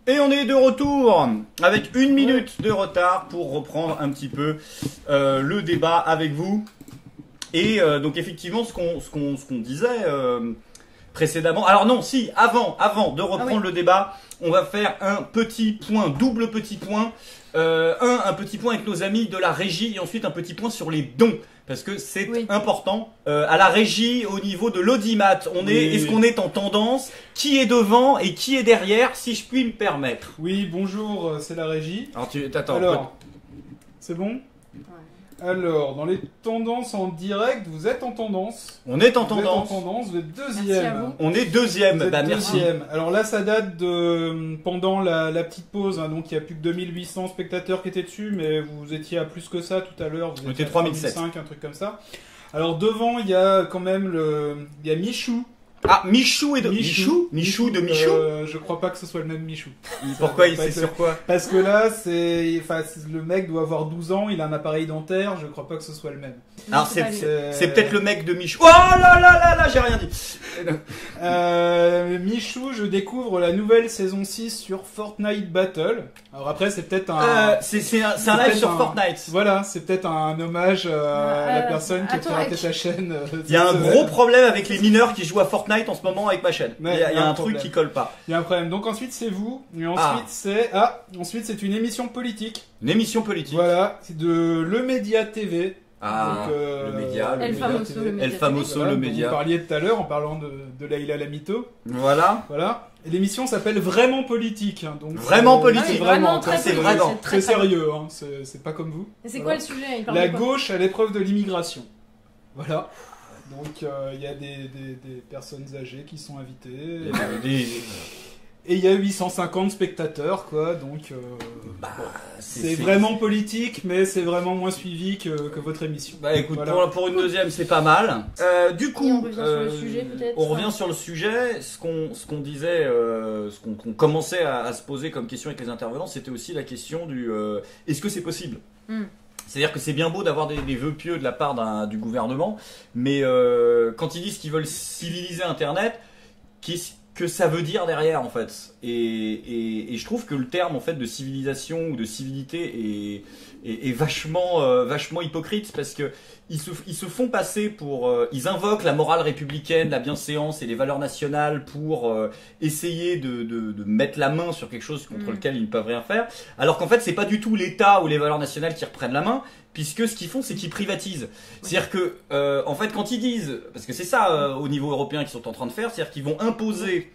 Et on est de retour avec 1 minute de retard pour reprendre un petit peu le débat avec vous. Et donc effectivement, ce qu'on disait précédemment. Alors non, si, avant de reprendre le débat, on va faire un petit point, double petit point. Un petit point avec nos amis de la régie et ensuite un petit point sur les dons. Parce que c'est important. À la régie, au niveau de l'audimat, est-ce qu'on est en tendance? Qui est devant et qui est derrière, si je puis me permettre? Oui, bonjour, c'est la régie. Alors, c'est bon? Alors, dans les tendances en direct, vous êtes en tendance. On est en tendance. Vous êtes deuxième. On est deuxième. Merci. Alors là, ça date de pendant la petite pause. Hein, donc il y a plus que 2800 spectateurs qui étaient dessus, mais vous étiez à plus que ça tout à l'heure. Vous étiez à 3005, un truc comme ça. Alors devant, il y a quand même il y a Michou. Ah, Michou de Michou. Je crois pas que ce soit le même Michou. Pourquoi il sait sur quoi? Parce que là, le mec doit avoir 12 ans, il a un appareil dentaire, je crois pas que ce soit le même. Alors c'est peut-être le mec de Michou. Oh là, j'ai rien dit. Michou, je découvre la nouvelle saison 6 sur Fortnite Battle. Alors après, c'est peut-être c'est un live sur Fortnite. Voilà, c'est peut-être un hommage à la personne qui a piraté ta chaîne. Il y a un gros problème avec les mineurs qui jouent à Fortnite en ce moment avec ma chaîne. Il y a un truc qui colle pas. Il y a un problème. Donc ensuite c'est vous. Et ensuite c'est une émission politique. Une émission politique. Voilà, c'est de Le Média TV. Ah, donc, le média. El Famoso, le média. Vous parliez tout à l'heure en parlant de Leïla Lamito. Voilà. Et l'émission s'appelle Vraiment Politique. Hein, donc vraiment politique. Vraiment très sérieux. Hein, c'est pas comme vous. Et c'est quoi le sujet? La gauche à l'épreuve de l'immigration. Voilà. Donc il y a des personnes âgées qui sont invitées. Et il y a 850 spectateurs, quoi. Donc c'est vraiment politique, mais c'est vraiment moins suivi que votre émission. Bah écoute, pour une deuxième, c'est pas mal. Du coup, on revient sur le sujet. Ce qu'on disait, ce qu'on commençait à se poser comme question avec les intervenants, c'était aussi la question du est-ce que c'est possible? C'est-à-dire que c'est bien beau d'avoir des vœux pieux de la part du gouvernement, mais quand ils disent qu'ils veulent civiliser Internet, qu'est-ce que ça veut dire derrière en fait? Et je trouve que le terme en fait de civilisation ou de civilité est vachement hypocrite, parce que ils se font passer pour ils invoquent la morale républicaine, la bienséance et les valeurs nationales pour essayer de mettre la main sur quelque chose contre lequel ils ne peuvent rien faire, alors qu'en fait c'est pas du tout l'État ou les valeurs nationales qui reprennent la main, puisque ce qu'ils font c'est qu'ils privatisent. C'est-à-dire que en fait quand ils disent, parce que c'est ça au niveau européen qu'ils sont en train de faire, c'est-à-dire qu'ils vont imposer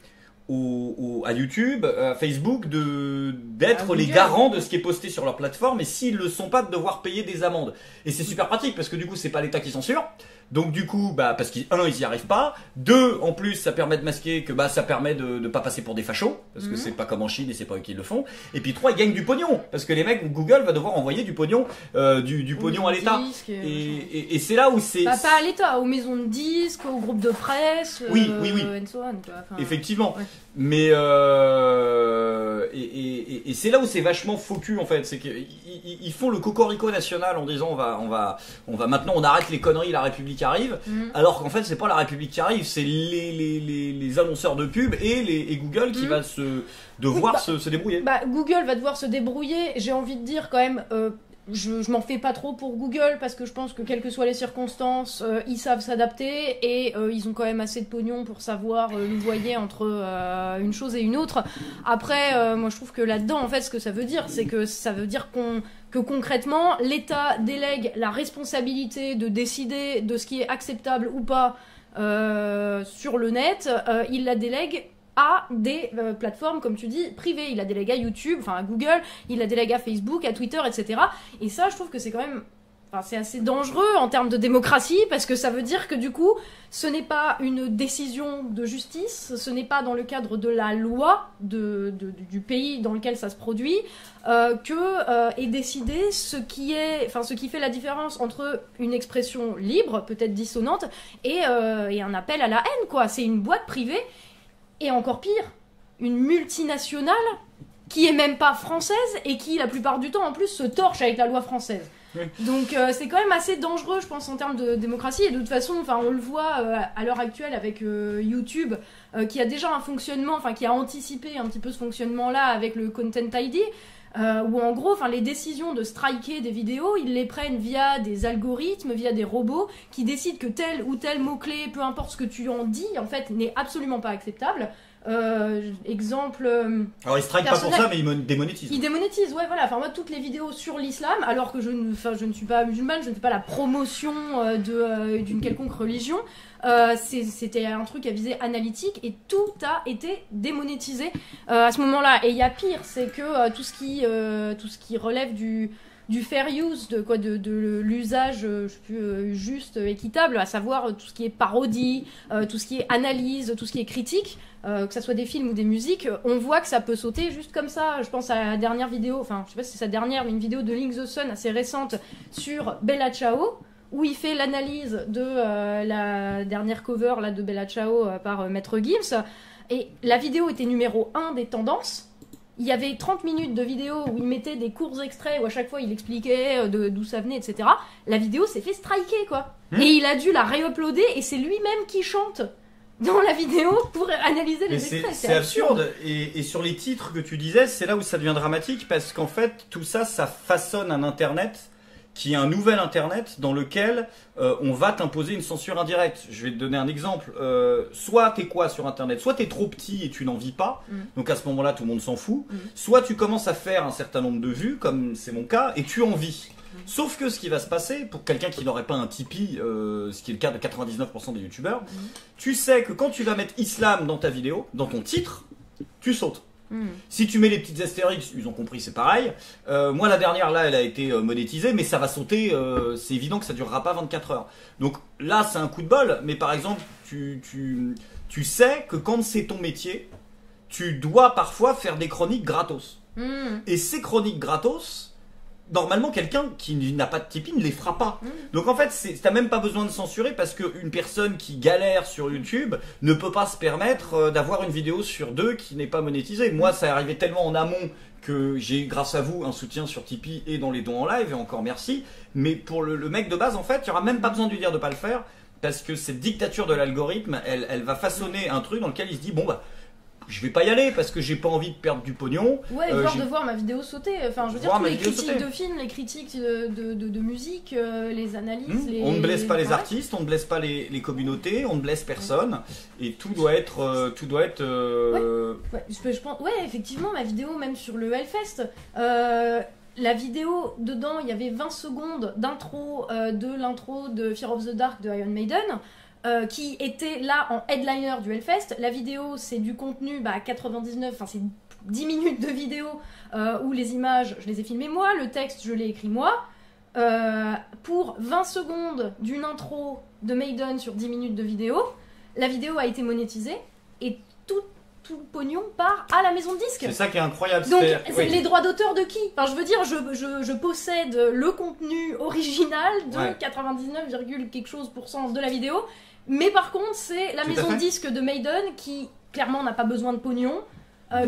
à YouTube, à Facebook d'être les garants de ce qui est posté sur leur plateforme, et s'ils le sont pas, de devoir payer des amendes. Et c'est super pratique parce que du coup c'est pas l'État qui censure, donc du coup parce qu'ils y arrivent pas, 2 en plus ça permet de masquer que ça permet de pas passer pour des fachos, parce que c'est pas comme en Chine et c'est pas eux qui le font, et puis 3 ils gagnent du pognon parce que les mecs, Google va devoir envoyer du pognon du pognon à l'État, et c'est là où c'est pas à l'État, aux maisons de disques, aux groupes de presse, oui. and so on, effectivement. Mais et c'est là où c'est vachement faux cul en fait, c'est qu'ils font le cocorico national en disant on va maintenant on arrête les conneries, la République arrive, alors qu'en fait c'est pas la République qui arrive, c'est les annonceurs de pub et Google qui va devoir se débrouiller. Google va devoir se débrouiller, j'ai envie de dire quand même. Je m'en fais pas trop pour Google, parce que je pense que quelles que soient les circonstances, ils savent s'adapter, et ils ont quand même assez de pognon pour savoir louvoyer entre une chose et une autre. Après, moi je trouve que là-dedans, en fait, ce que ça veut dire, c'est que ça veut dire que concrètement, l'État délègue la responsabilité de décider de ce qui est acceptable ou pas sur le net, il la délègue à des plateformes, comme tu dis, privées. Il la délègue à YouTube, enfin à Google, il la délègue à Facebook, à Twitter, etc. Et ça, je trouve que c'est quand même c'est assez dangereux en termes de démocratie, parce que ça veut dire que du coup, ce n'est pas une décision de justice, ce n'est pas dans le cadre de la loi du pays dans lequel ça se produit, est décidé ce qui fait la différence entre une expression libre, peut-être dissonante, et un appel à la haine, quoi. C'est une boîte privée, et encore pire, une multinationale qui est même pas française et qui, la plupart du temps, en plus, se torche avec la loi française. Oui. Donc c'est quand même assez dangereux, je pense, en termes de démocratie. Et de toute façon, on le voit à l'heure actuelle avec YouTube, qui a déjà un fonctionnement, qui a anticipé un petit peu ce fonctionnement-là avec le Content ID, où en gros, les décisions de striker des vidéos, ils les prennent via des algorithmes, via des robots, qui décident que tel ou tel mot-clé, peu importe ce que tu en dis, en fait, n'est absolument pas acceptable. Exemple. Alors ils strike pas pour ça, mais ils démonétisent. Ils démonétisent, ouais, voilà. Moi, toutes les vidéos sur l'islam, alors que je ne suis pas musulmane, je ne fais pas la promotion d'une quelconque religion. C'était un truc à visée analytique et tout a été démonétisé à ce moment-là. Et il y a pire, c'est que tout ce qui relève du fair use, de l'usage juste, équitable, à savoir tout ce qui est parodie, tout ce qui est analyse, tout ce qui est critique, que ça soit des films ou des musiques, on voit que ça peut sauter juste comme ça. Je pense à la dernière vidéo, je sais pas si c'est sa dernière, mais une vidéo de Link the Sun assez récente sur Bella Ciao, où il fait l'analyse de la dernière cover là, de Bella Ciao par Maître Gims, et la vidéo était numéro 1 des tendances. Il y avait 30 minutes de vidéo où il mettait des courts extraits où à chaque fois il expliquait d'où ça venait, etc. La vidéo s'est fait striker, quoi. Et il a dû la réuploader et c'est lui-même qui chante dans la vidéo pour analyser les extraits. C'est absurde. Et sur les titres que tu disais, c'est là où ça devient dramatique, parce qu'en fait, tout ça, ça façonne un Internet qui est un nouvel Internet dans lequel on va t'imposer une censure indirecte. Je vais te donner un exemple. Soit t'es quoi sur Internet? Soit t'es trop petit et tu n'en vis pas, donc à ce moment-là tout le monde s'en fout. Soit tu commences à faire un certain nombre de vues, comme c'est mon cas, et tu en vis. Sauf que ce qui va se passer, pour quelqu'un qui n'aurait pas un Tipeee, ce qui est le cas de 99% des youtubeurs, tu sais que quand tu vas mettre islam dans ta vidéo, dans ton titre, tu sautes. Si tu mets les petites astérix, ils ont compris, c'est pareil. Moi, la dernière, là, elle a été monétisée, mais ça va sauter. C'est évident que ça durera pas 24 heures. Donc là, c'est un coup de bol. Mais par exemple, tu sais que quand c'est ton métier, tu dois parfois faire des chroniques gratos. Et ces chroniques gratos, normalement, quelqu'un qui n'a pas de Tipeee ne les fera pas. Donc en fait, t'as même pas besoin de censurer, parce qu'une personne qui galère sur YouTube ne peut pas se permettre d'avoir une vidéo sur 2 qui n'est pas monétisée. Moi, ça est arrivé tellement en amont que j'ai, grâce à vous, un soutien sur Tipeee et dans les dons en live, et encore merci. Mais pour le mec de base, en fait, il n'y aura même pas besoin de lui dire de pas le faire, parce que cette dictature de l'algorithme, elle va façonner un truc dans lequel il se dit, bon bah, je vais pas y aller parce que j'ai pas envie de perdre du pognon. Ouais, de voir ma vidéo sauter. Je veux dire, tous les critiques de films, les critiques de musique, les analyses. On ne blesse pas les artistes, on ne blesse pas les communautés, on ne blesse personne, et tout doit être. Je pense, effectivement, ma vidéo, même sur le Hellfest, la vidéo, dedans, il y avait 20 secondes d'intro de l'intro de Fear of the Dark de Iron Maiden. Qui était là en headliner du Hellfest. La vidéo, c'est du contenu 99, c'est 10 minutes de vidéo où les images, je les ai filmées moi, le texte, je l'ai écrit moi. Pour 20 secondes d'une intro de Maiden sur 10 minutes de vidéo, la vidéo a été monétisée et tout le pognon part à la maison de disques. C'est ça qui est incroyable. Donc, c'est les droits d'auteur de qui? Je veux dire, je possède le contenu original de 99, quelque chose % de la vidéo. Mais par contre, c'est la maison de disques de Maiden qui, clairement, n'a pas besoin de pognon,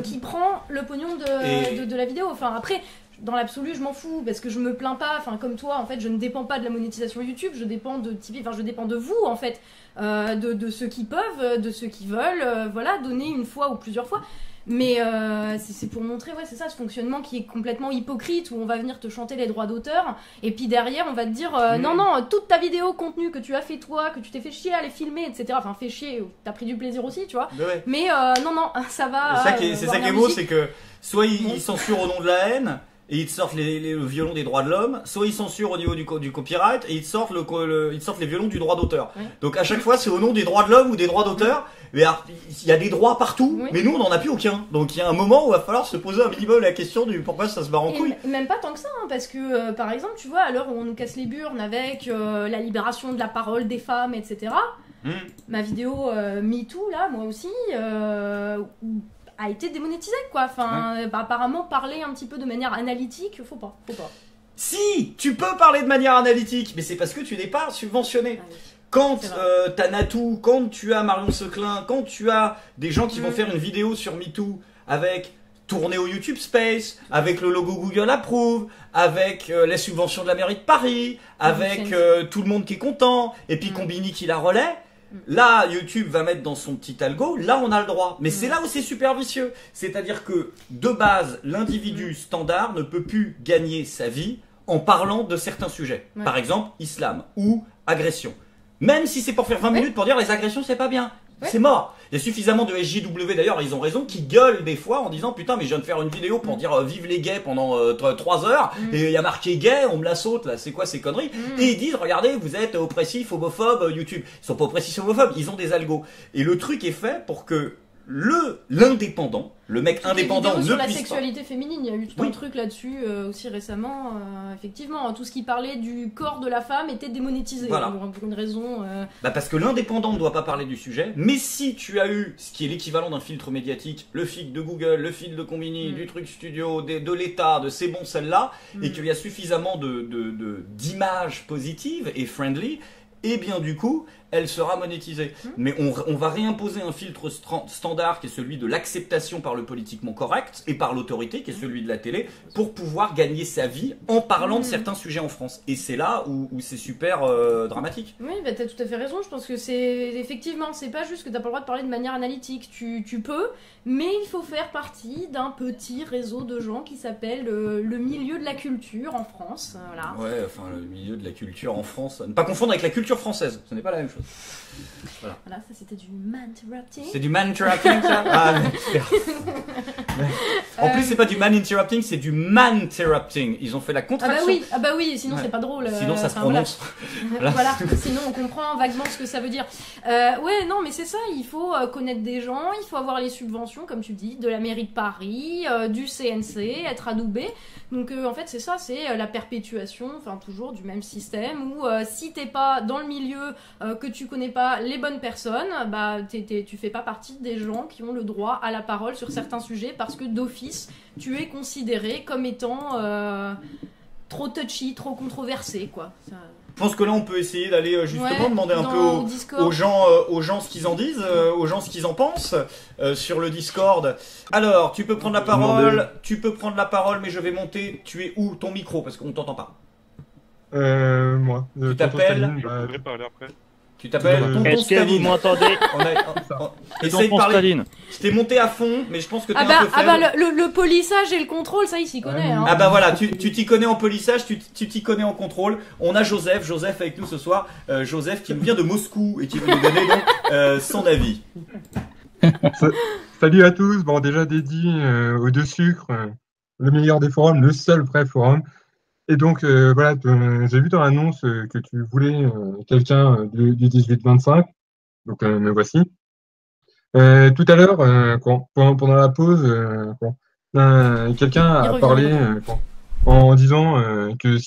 qui prend le pognon de la vidéo. Après, dans l'absolu, je m'en fous, parce que je me plains pas. Comme toi, en fait, je ne dépends pas de la monétisation YouTube, je dépends de Tipeee, je dépends de vous, en fait, de ceux qui peuvent, de ceux qui veulent, donner une fois ou plusieurs fois. Mais c'est pour montrer, c'est ça, ce fonctionnement qui est complètement hypocrite, où on va venir te chanter les droits d'auteur, et puis derrière on va te dire non, toute ta vidéo contenu que tu as fait toi, que tu t'es fait chier à les filmer, etc. Fait chier, t'as pris du plaisir aussi, tu vois. Mais non, ça va. C'est ça qui est beau, c'est que soit ils censurent au nom de la haine, et ils te sortent le violon des droits de l'homme, soit ils censurent au niveau du copyright et ils te sortent, ils te sortent les violons du droit d'auteur. Oui. Donc à chaque fois c'est au nom des droits de l'homme ou des droits d'auteur. Mais alors, il y a des droits partout, Oui. mais nous on n'en a plus aucun. Donc il y a un moment où il va falloir se poser un minimum la question du pourquoi ça se barre en Et couille. même pas tant que ça, hein, parce que par exemple, tu vois, à l'heure où on nous casse les burnes avec la libération de la parole des femmes, etc., ma vidéo MeToo, là, moi aussi, a été démonétisée, quoi. Enfin, apparemment, parler un petit peu de manière analytique, faut pas. Si, tu peux parler de manière analytique, mais c'est parce que tu n'es pas subventionné. Quand t'as Natou, quand tu as Marion Seclin, quand tu as des gens qui vont faire une vidéo sur MeToo avec tourner au YouTube Space, avec le logo Google Approve, avec les subventions de la mairie de Paris, avec tout le monde qui est content, et puis Combini qui la relaie, là YouTube va mettre dans son petit algo, là on a le droit. Mais c'est là où c'est super vicieux. C'est-à-dire que de base, l'individu standard ne peut plus gagner sa vie en parlant de certains sujets. Ouais. Par exemple, islam ou agression. Même si c'est pour faire 20 minutes pour dire les agressions c'est pas bien. C'est mort. Il y a suffisamment de SJW d'ailleurs, ils ont raison, qui gueulent des fois en disant putain mais je viens de faire une vidéo pour dire vive les gays pendant 3 heures et il y a marqué gay, on me la saute là, c'est quoi ces conneries? Et ils disent regardez vous êtes oppressif, homophobe, YouTube. Ils sont pas oppressifs, homophobes, ils ont des algos. Et le truc est fait pour que l'indépendant, le mec indépendant ne sur la puisse sexualité féminine, il y a eu tout un truc là-dessus aussi récemment. Effectivement, tout ce qui parlait du corps de la femme était démonétisé pour une raison. Parce que l'indépendant ne doit pas parler du sujet, mais si tu as eu ce qui est l'équivalent d'un filtre médiatique, le feed de Google, le feed de Combini, du truc studio, de l'État, de c'est bon celle-là, et qu'il y a suffisamment d'images positives et friendly, et bien du coup, elle sera monétisée. Mais on va réimposer un filtre standard qui est celui de l'acceptation par le politiquement correct et par l'autorité qui est celui de la télé pour pouvoir gagner sa vie en parlant de certains sujets en France. Et c'est là où c'est super dramatique. Oui, bah t'as tout à fait raison. Je pense que c'est effectivement, c'est pas juste que t'as pas le droit de parler de manière analytique. Tu peux, mais il faut faire partie d'un petit réseau de gens qui s'appelle le milieu de la culture en France. Voilà. Ouais, enfin le milieu de la culture en France. Ne pas confondre avec la culture française. Ce n'est pas la même chose. Voilà, ça c'était du man-interrupting. C'est du man-interrupting ça. Ah, en plus c'est pas du man-interrupting, c'est du man-interrupting. Ils ont fait la contraction. Ah bah oui, sinon c'est pas drôle. Sinon ça se prononce. Voilà, sinon on comprend vaguement ce que ça veut dire. Ouais, non mais c'est ça, il faut connaître des gens, il faut avoir les subventions, comme tu dis, de la mairie de Paris, du CNC, être adoubé. Donc en fait c'est ça, c'est la perpétuation, enfin toujours du même système où si t'es pas dans le milieu, que tu connais pas les bonnes personnes, bah tu fais pas partie des gens qui ont le droit à la parole sur certains sujets parce que d'office tu es considéré comme étant trop touchy, trop controversé quoi. Ça... Je pense que là on peut essayer d'aller justement demander un peu aux gens ce qu'ils en disent, aux gens ce qu'ils en pensent sur le Discord. Alors tu peux prendre la parole, mais je vais monter. Tu es où ton micro parce qu'on t'entend pas. Moi. Tu t'appelles. Tu t'appelles Tonton Est-ce que vous m'entendez? Essaye de parler. Je t'ai monté à fond, mais je pense que t'es un peu faible. Le polissage et le contrôle, ça il s'y connaît. Hein. Ah bah voilà, tu t'y connais en polissage, tu t'y connais en contrôle. On a Joseph avec nous ce soir. Joseph qui nous vient de Moscou et qui va nous donner donc son avis. Salut à tous. Bon, déjà dédié aux deux sucres, le meilleur des forums, le seul vrai forum. Et donc, voilà, j'ai vu dans l'annonce que tu voulais quelqu'un du 18-25. Donc, me voici. Tout à l'heure, pendant la pause, quelqu'un a parlé en disant que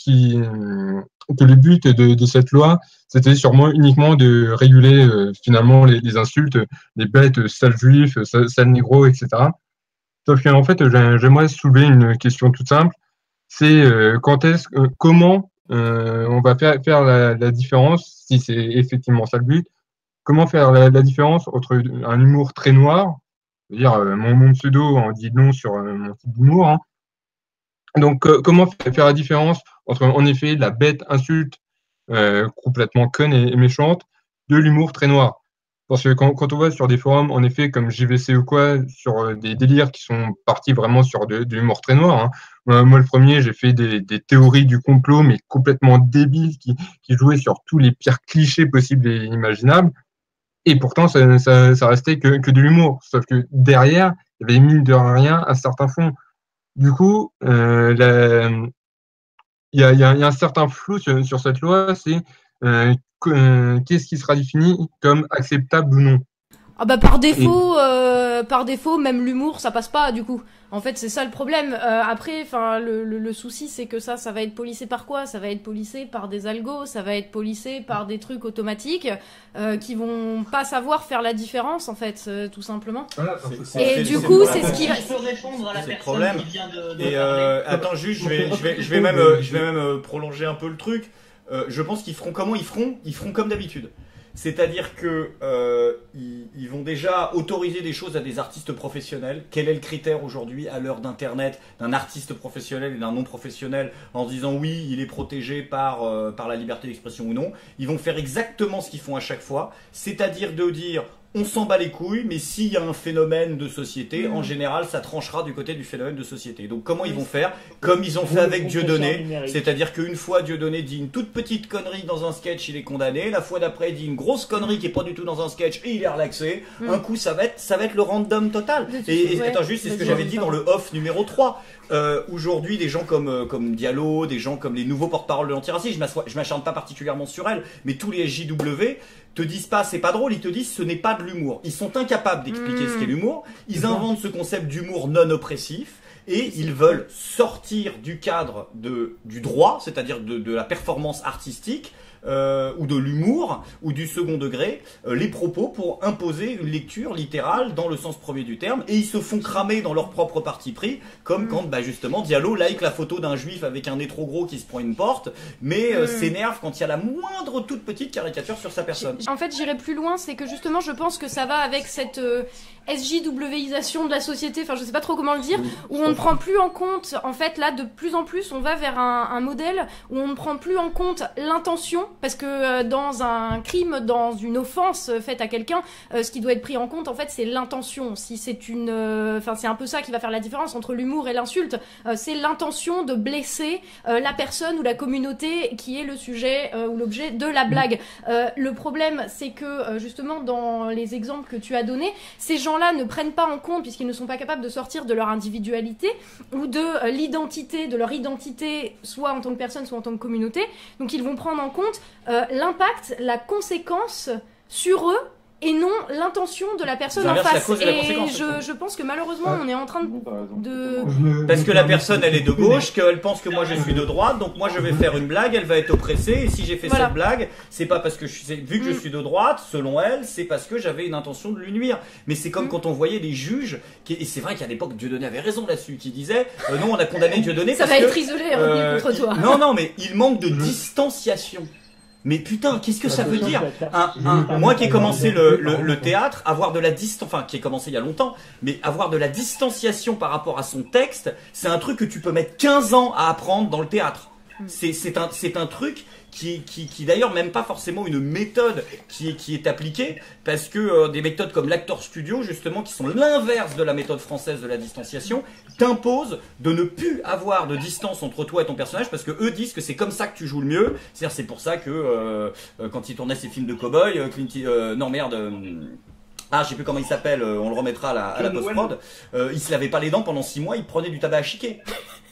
le but de cette loi, c'était sûrement uniquement de réguler finalement les insultes, les bêtes, sales juifs, sales négros, etc. Sauf qu'en fait, j'aimerais soulever une question toute simple. C'est comment on va faire la différence, si c'est effectivement ça le but, comment faire la différence entre un humour très noir, c'est-à-dire mon pseudo en dit long sur mon type d'humour, hein. Donc comment faire la différence entre en effet la bête insulte complètement conne et méchante de l'humour très noir. Parce que quand on voit sur des forums, en effet, comme JVC ou quoi, sur des délires qui sont partis vraiment sur de l'humour très noir, hein. Moi, le premier, j'ai fait des théories du complot, mais complètement débiles, qui jouaient sur tous les pires clichés possibles et imaginables. Et pourtant, ça restait que de l'humour. Sauf que derrière, il y avait mine de rien un certain fond. Du coup, il y a un certain flou sur cette loi, c'est qu'est-ce qui sera défini comme acceptable ou non. Ah bah par défaut, même l'humour, ça passe pas du coup. En fait, c'est ça le problème. Après, enfin, le souci, c'est que ça va être policé par quoi? Ça va être policé par des algos, ça va être policé par des trucs automatiques qui vont pas savoir faire la différence, en fait, tout simplement. Voilà, et du coup, c'est ce qui va. C'est le problème. Et attends, juste, je vais même prolonger un peu le truc. Je pense qu'ils feront comment ils feront comme d'habitude. C'est-à-dire que ils vont déjà autoriser des choses à des artistes professionnels. Quel est le critère aujourd'hui à l'heure d'Internet d'un artiste professionnel et d'un non professionnel en se disant oui, il est protégé par la liberté d'expression ou non. Ils vont faire exactement ce qu'ils font à chaque fois, c'est-à-dire de dire on s'en bat les couilles, mais s'il y a un phénomène de société, en général, ça tranchera du côté du phénomène de société. Donc comment ils vont faire? Comme ils ont fait avec Dieudonné, c'est-à-dire qu'une fois Dieudonné dit une toute petite connerie dans un sketch, il est condamné. La fois d'après, il dit une grosse connerie qui est pas du tout dans un sketch et il est relaxé. Un coup, ça va être le random total. Et attends, juste, c'est ce que j'avais dit dans le off numéro 3. Aujourd'hui, des gens comme Diallo, des gens comme les nouveaux porte-parole de l'antiracisme, je m'acharne pas particulièrement sur elle, mais tous les SJW te disent pas c'est pas drôle, ils te disent ce n'est pas de l'humour. Ils sont incapables d'expliquer ce qu'est l'humour. Ils inventent ce concept d'humour non oppressif et ils veulent sortir du cadre du droit, c'est-à-dire de la performance artistique, ou de l'humour, ou du second degré, les propos pour imposer une lecture littérale dans le sens premier du terme, et ils se font cramer dans leur propre parti pris, comme quand justement Diallo like la photo d'un juif avec un nez trop gros qui se prend une porte, mais s'énerve quand il y a la moindre toute petite caricature sur sa personne. En fait, j'irai plus loin, c'est que justement, je pense que ça va avec cette SJWisation de la société, enfin je sais pas trop comment le dire, où on ne prend plus en compte, en fait là de plus en plus on va vers un modèle où on ne prend plus en compte l'intention, parce que dans un crime, dans une offense faite à quelqu'un, ce qui doit être pris en compte en fait c'est l'intention. Si c'est une, enfin c'est un peu ça qui va faire la différence entre l'humour et l'insulte, c'est l'intention de blesser la personne ou la communauté qui est le sujet ou l'objet de la blague. Le problème c'est que justement dans les exemples que tu as donnés, ces gens-là ne prennent pas en compte, puisqu'ils ne sont pas capables de sortir de leur individualité ou de l'identité, de leur identité, soit en tant que personne, soit en tant que communauté. Donc ils vont prendre en compte l'impact, la conséquence sur eux, et non l'intention de la personne en face. Et je pense que malheureusement on est en train de... Parce que la personne elle est de gauche, qu'elle pense que moi je suis de droite, donc moi je vais faire une blague, elle va être oppressée, et si j'ai fait cette blague, c'est pas parce que vu que je suis de droite, selon elle, c'est parce que j'avais une intention de lui nuire. Mais c'est comme quand on voyait les juges, et c'est vrai qu'à l'époque Dieudonné avait raison là-dessus, qui disait non on a condamné Dieudonné parce que... Ça va être isolé contre toi. Non mais il manque de distanciation. Mais putain, qu'est-ce que ça veut dire? Moi qui ai commencé le théâtre, avoir de la distance, enfin qui ai commencé il y a longtemps, mais avoir de la distanciation par rapport à son texte, c'est un truc que tu peux mettre 15 ans à apprendre dans le théâtre. C'est un truc qui d'ailleurs même pas forcément une méthode qui est appliquée, parce que des méthodes comme l'Actor Studio justement, qui sont l'inverse de la méthode française de la distanciation, t'imposent de ne plus avoir de distance entre toi et ton personnage, parce que eux disent que c'est comme ça que tu joues le mieux. C'est-à-dire c'est pour ça que quand ils tournaient ces films de cow-boy, je sais plus comment il s'appelle, on le remettra à la post-prod, il se lavait pas les dents pendant 6 mois, il prenait du tabac à chiquer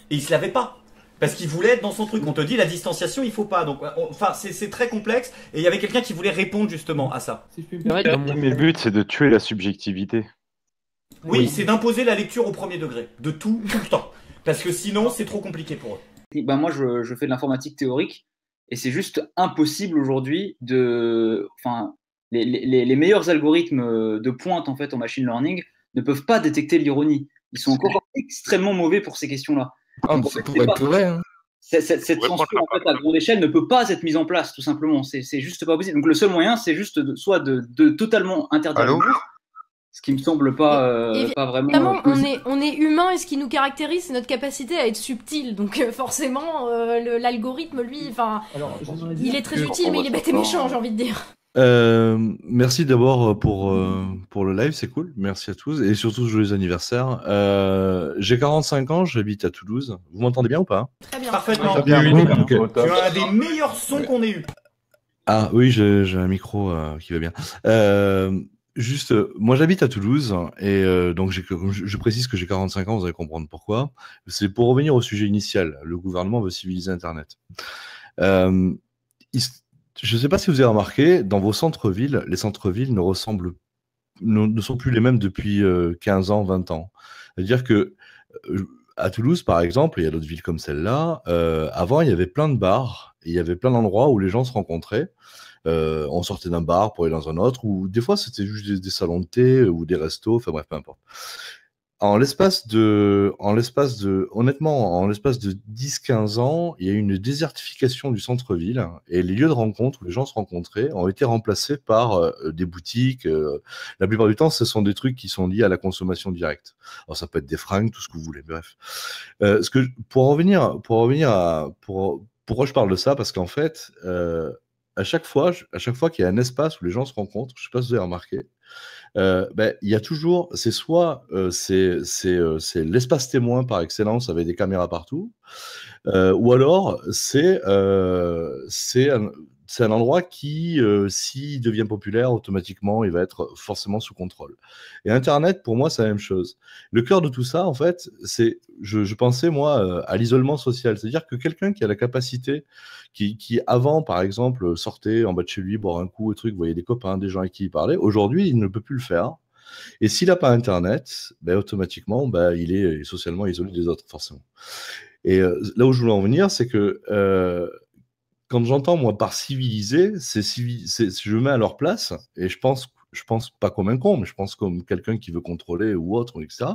et il se lavait pas. Parce qu'il voulait être dans son truc. On te dit la distanciation, il faut pas. Donc, enfin, c'est très complexe. Et il y avait quelqu'un qui voulait répondre justement à ça. Mais le but, c'est de tuer la subjectivité. Oui, c'est d'imposer la lecture au premier degré, de tout le temps. Parce que sinon, c'est trop compliqué pour eux. Ben moi, je fais de l'informatique théorique, et c'est juste impossible aujourd'hui de, enfin, les meilleurs algorithmes de pointe en fait en machine learning ne peuvent pas détecter l'ironie. Ils sont encore extrêmement mauvais pour ces questions-là. Ça pourrait être vrai. Hein. Cette transfert en fait, à grande échelle ne peut pas être mise en place, tout simplement. C'est juste pas possible. Donc le seul moyen, c'est juste soit de totalement interdire l'humour, ce qui me semble pas vraiment. Évidemment, on est humain, et ce qui nous caractérise, c'est notre capacité à être subtil. Donc forcément, l'algorithme, lui, enfin, il est très utile, mais il est bête et méchant, j'ai envie de dire. Merci d'abord pour le live, c'est cool. Merci à tous et surtout joyeux anniversaire. J'ai 45 ans, j'habite à Toulouse. Vous m'entendez bien ou pas? Très bien. Parfaitement. Bien, Tu as un des meilleurs sons qu'on ait eu. Ah oui, j'ai un micro qui va bien. Juste, moi j'habite à Toulouse et donc je précise que j'ai 45 ans, vous allez comprendre pourquoi. C'est pour revenir au sujet initial. Le gouvernement veut civiliser Internet. Je ne sais pas si vous avez remarqué, dans vos centres-villes, les centres-villes ne sont plus les mêmes depuis 15 ans, 20 ans. C'est-à-dire que à Toulouse, par exemple, il y a d'autres villes comme celle-là, avant il y avait plein de bars, et il y avait plein d'endroits où les gens se rencontraient. On sortait d'un bar pour aller dans un autre, ou des fois c'était juste des salons de thé ou des restos, enfin bref, peu importe. Honnêtement, en l'espace de 10-15 ans, il y a eu une désertification du centre-ville et les lieux de rencontre où les gens se rencontraient ont été remplacés par des boutiques. La plupart du temps, ce sont des trucs qui sont liés à la consommation directe. Alors ça peut être des fringues, tout ce que vous voulez, bref. Pour revenir pourquoi je parle de ça, parce qu'en fait, à chaque fois qu'il y a un espace où les gens se rencontrent, je ne sais pas si vous avez remarqué, il y a toujours, c'est l'espace témoin par excellence avec des caméras partout, ou alors c'est un endroit qui, s'il devient populaire, automatiquement, il va être forcément sous contrôle. Et Internet, pour moi, c'est la même chose. Le cœur de tout ça, en fait, je pensais, moi, à l'isolement social. C'est-à-dire que quelqu'un qui a la capacité, qui avant, par exemple, sortait en bas de chez lui, boire un coup, et truc, voyait des copains, des gens avec qui il parlait, aujourd'hui, il ne peut plus le faire. Et s'il n'a pas Internet, automatiquement, il est socialement isolé des autres, forcément. Et là où je voulais en venir, c'est que quand j'entends, moi, par civiliser, je me mets à leur place, et je pense pas comme un con, mais je pense comme quelqu'un qui veut contrôler ou autre, etc.,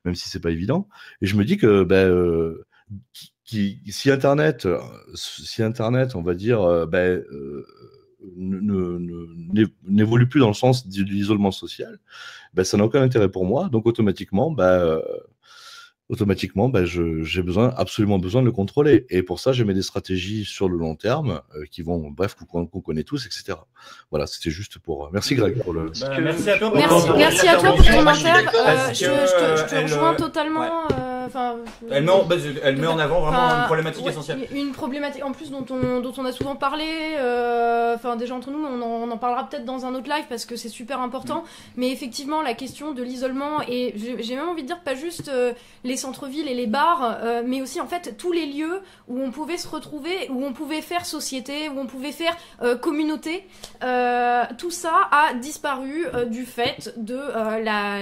même si c'est pas évident. Et je me dis que si Internet, on va dire, n'évolue plus dans le sens de l'isolement social, ça n'a aucun intérêt pour moi. Donc automatiquement, j'ai absolument besoin de le contrôler. Et pour ça, j'ai mis des stratégies sur le long terme qu'on connaît tous, etc. Voilà, c'était juste pour. Merci Greg pour le. Merci à toi pour Merci à toi pour ton inter. Je te rejoins totalement. Elle met en avant vraiment une problématique essentielle. Une problématique en plus dont on a souvent parlé. Déjà entre nous, on en parlera peut-être dans un autre live parce que c'est super important. Mais effectivement, la question de l'isolement et j'ai même envie de dire pas juste les centres-villes et les bars, mais aussi en fait tous les lieux où on pouvait se retrouver, où on pouvait faire société, où on pouvait faire communauté. Tout ça a disparu du fait de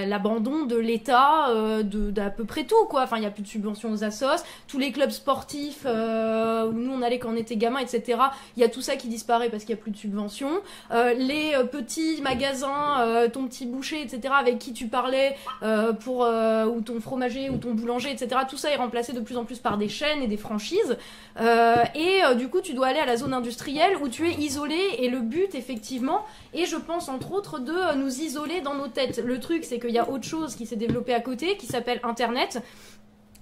l'abandon de l'État, d'à peu près tout, quoi. Enfin, il n'y a plus de subventions aux assos, tous les clubs sportifs où nous on allait quand on était gamin, etc. Il y a tout ça qui disparaît parce qu'il n'y a plus de subventions. Les petits magasins, ton petit boucher, etc. avec qui tu parlais ou ton fromager ou ton boulanger, etc. Tout ça est remplacé de plus en plus par des chaînes et des franchises. Du coup, tu dois aller à la zone industrielle où tu es isolé et le but, effectivement, et je pense entre autres de nous isoler dans nos têtes. Le truc, c'est qu'il y a autre chose qui s'est développé à côté, qui s'appelle Internet,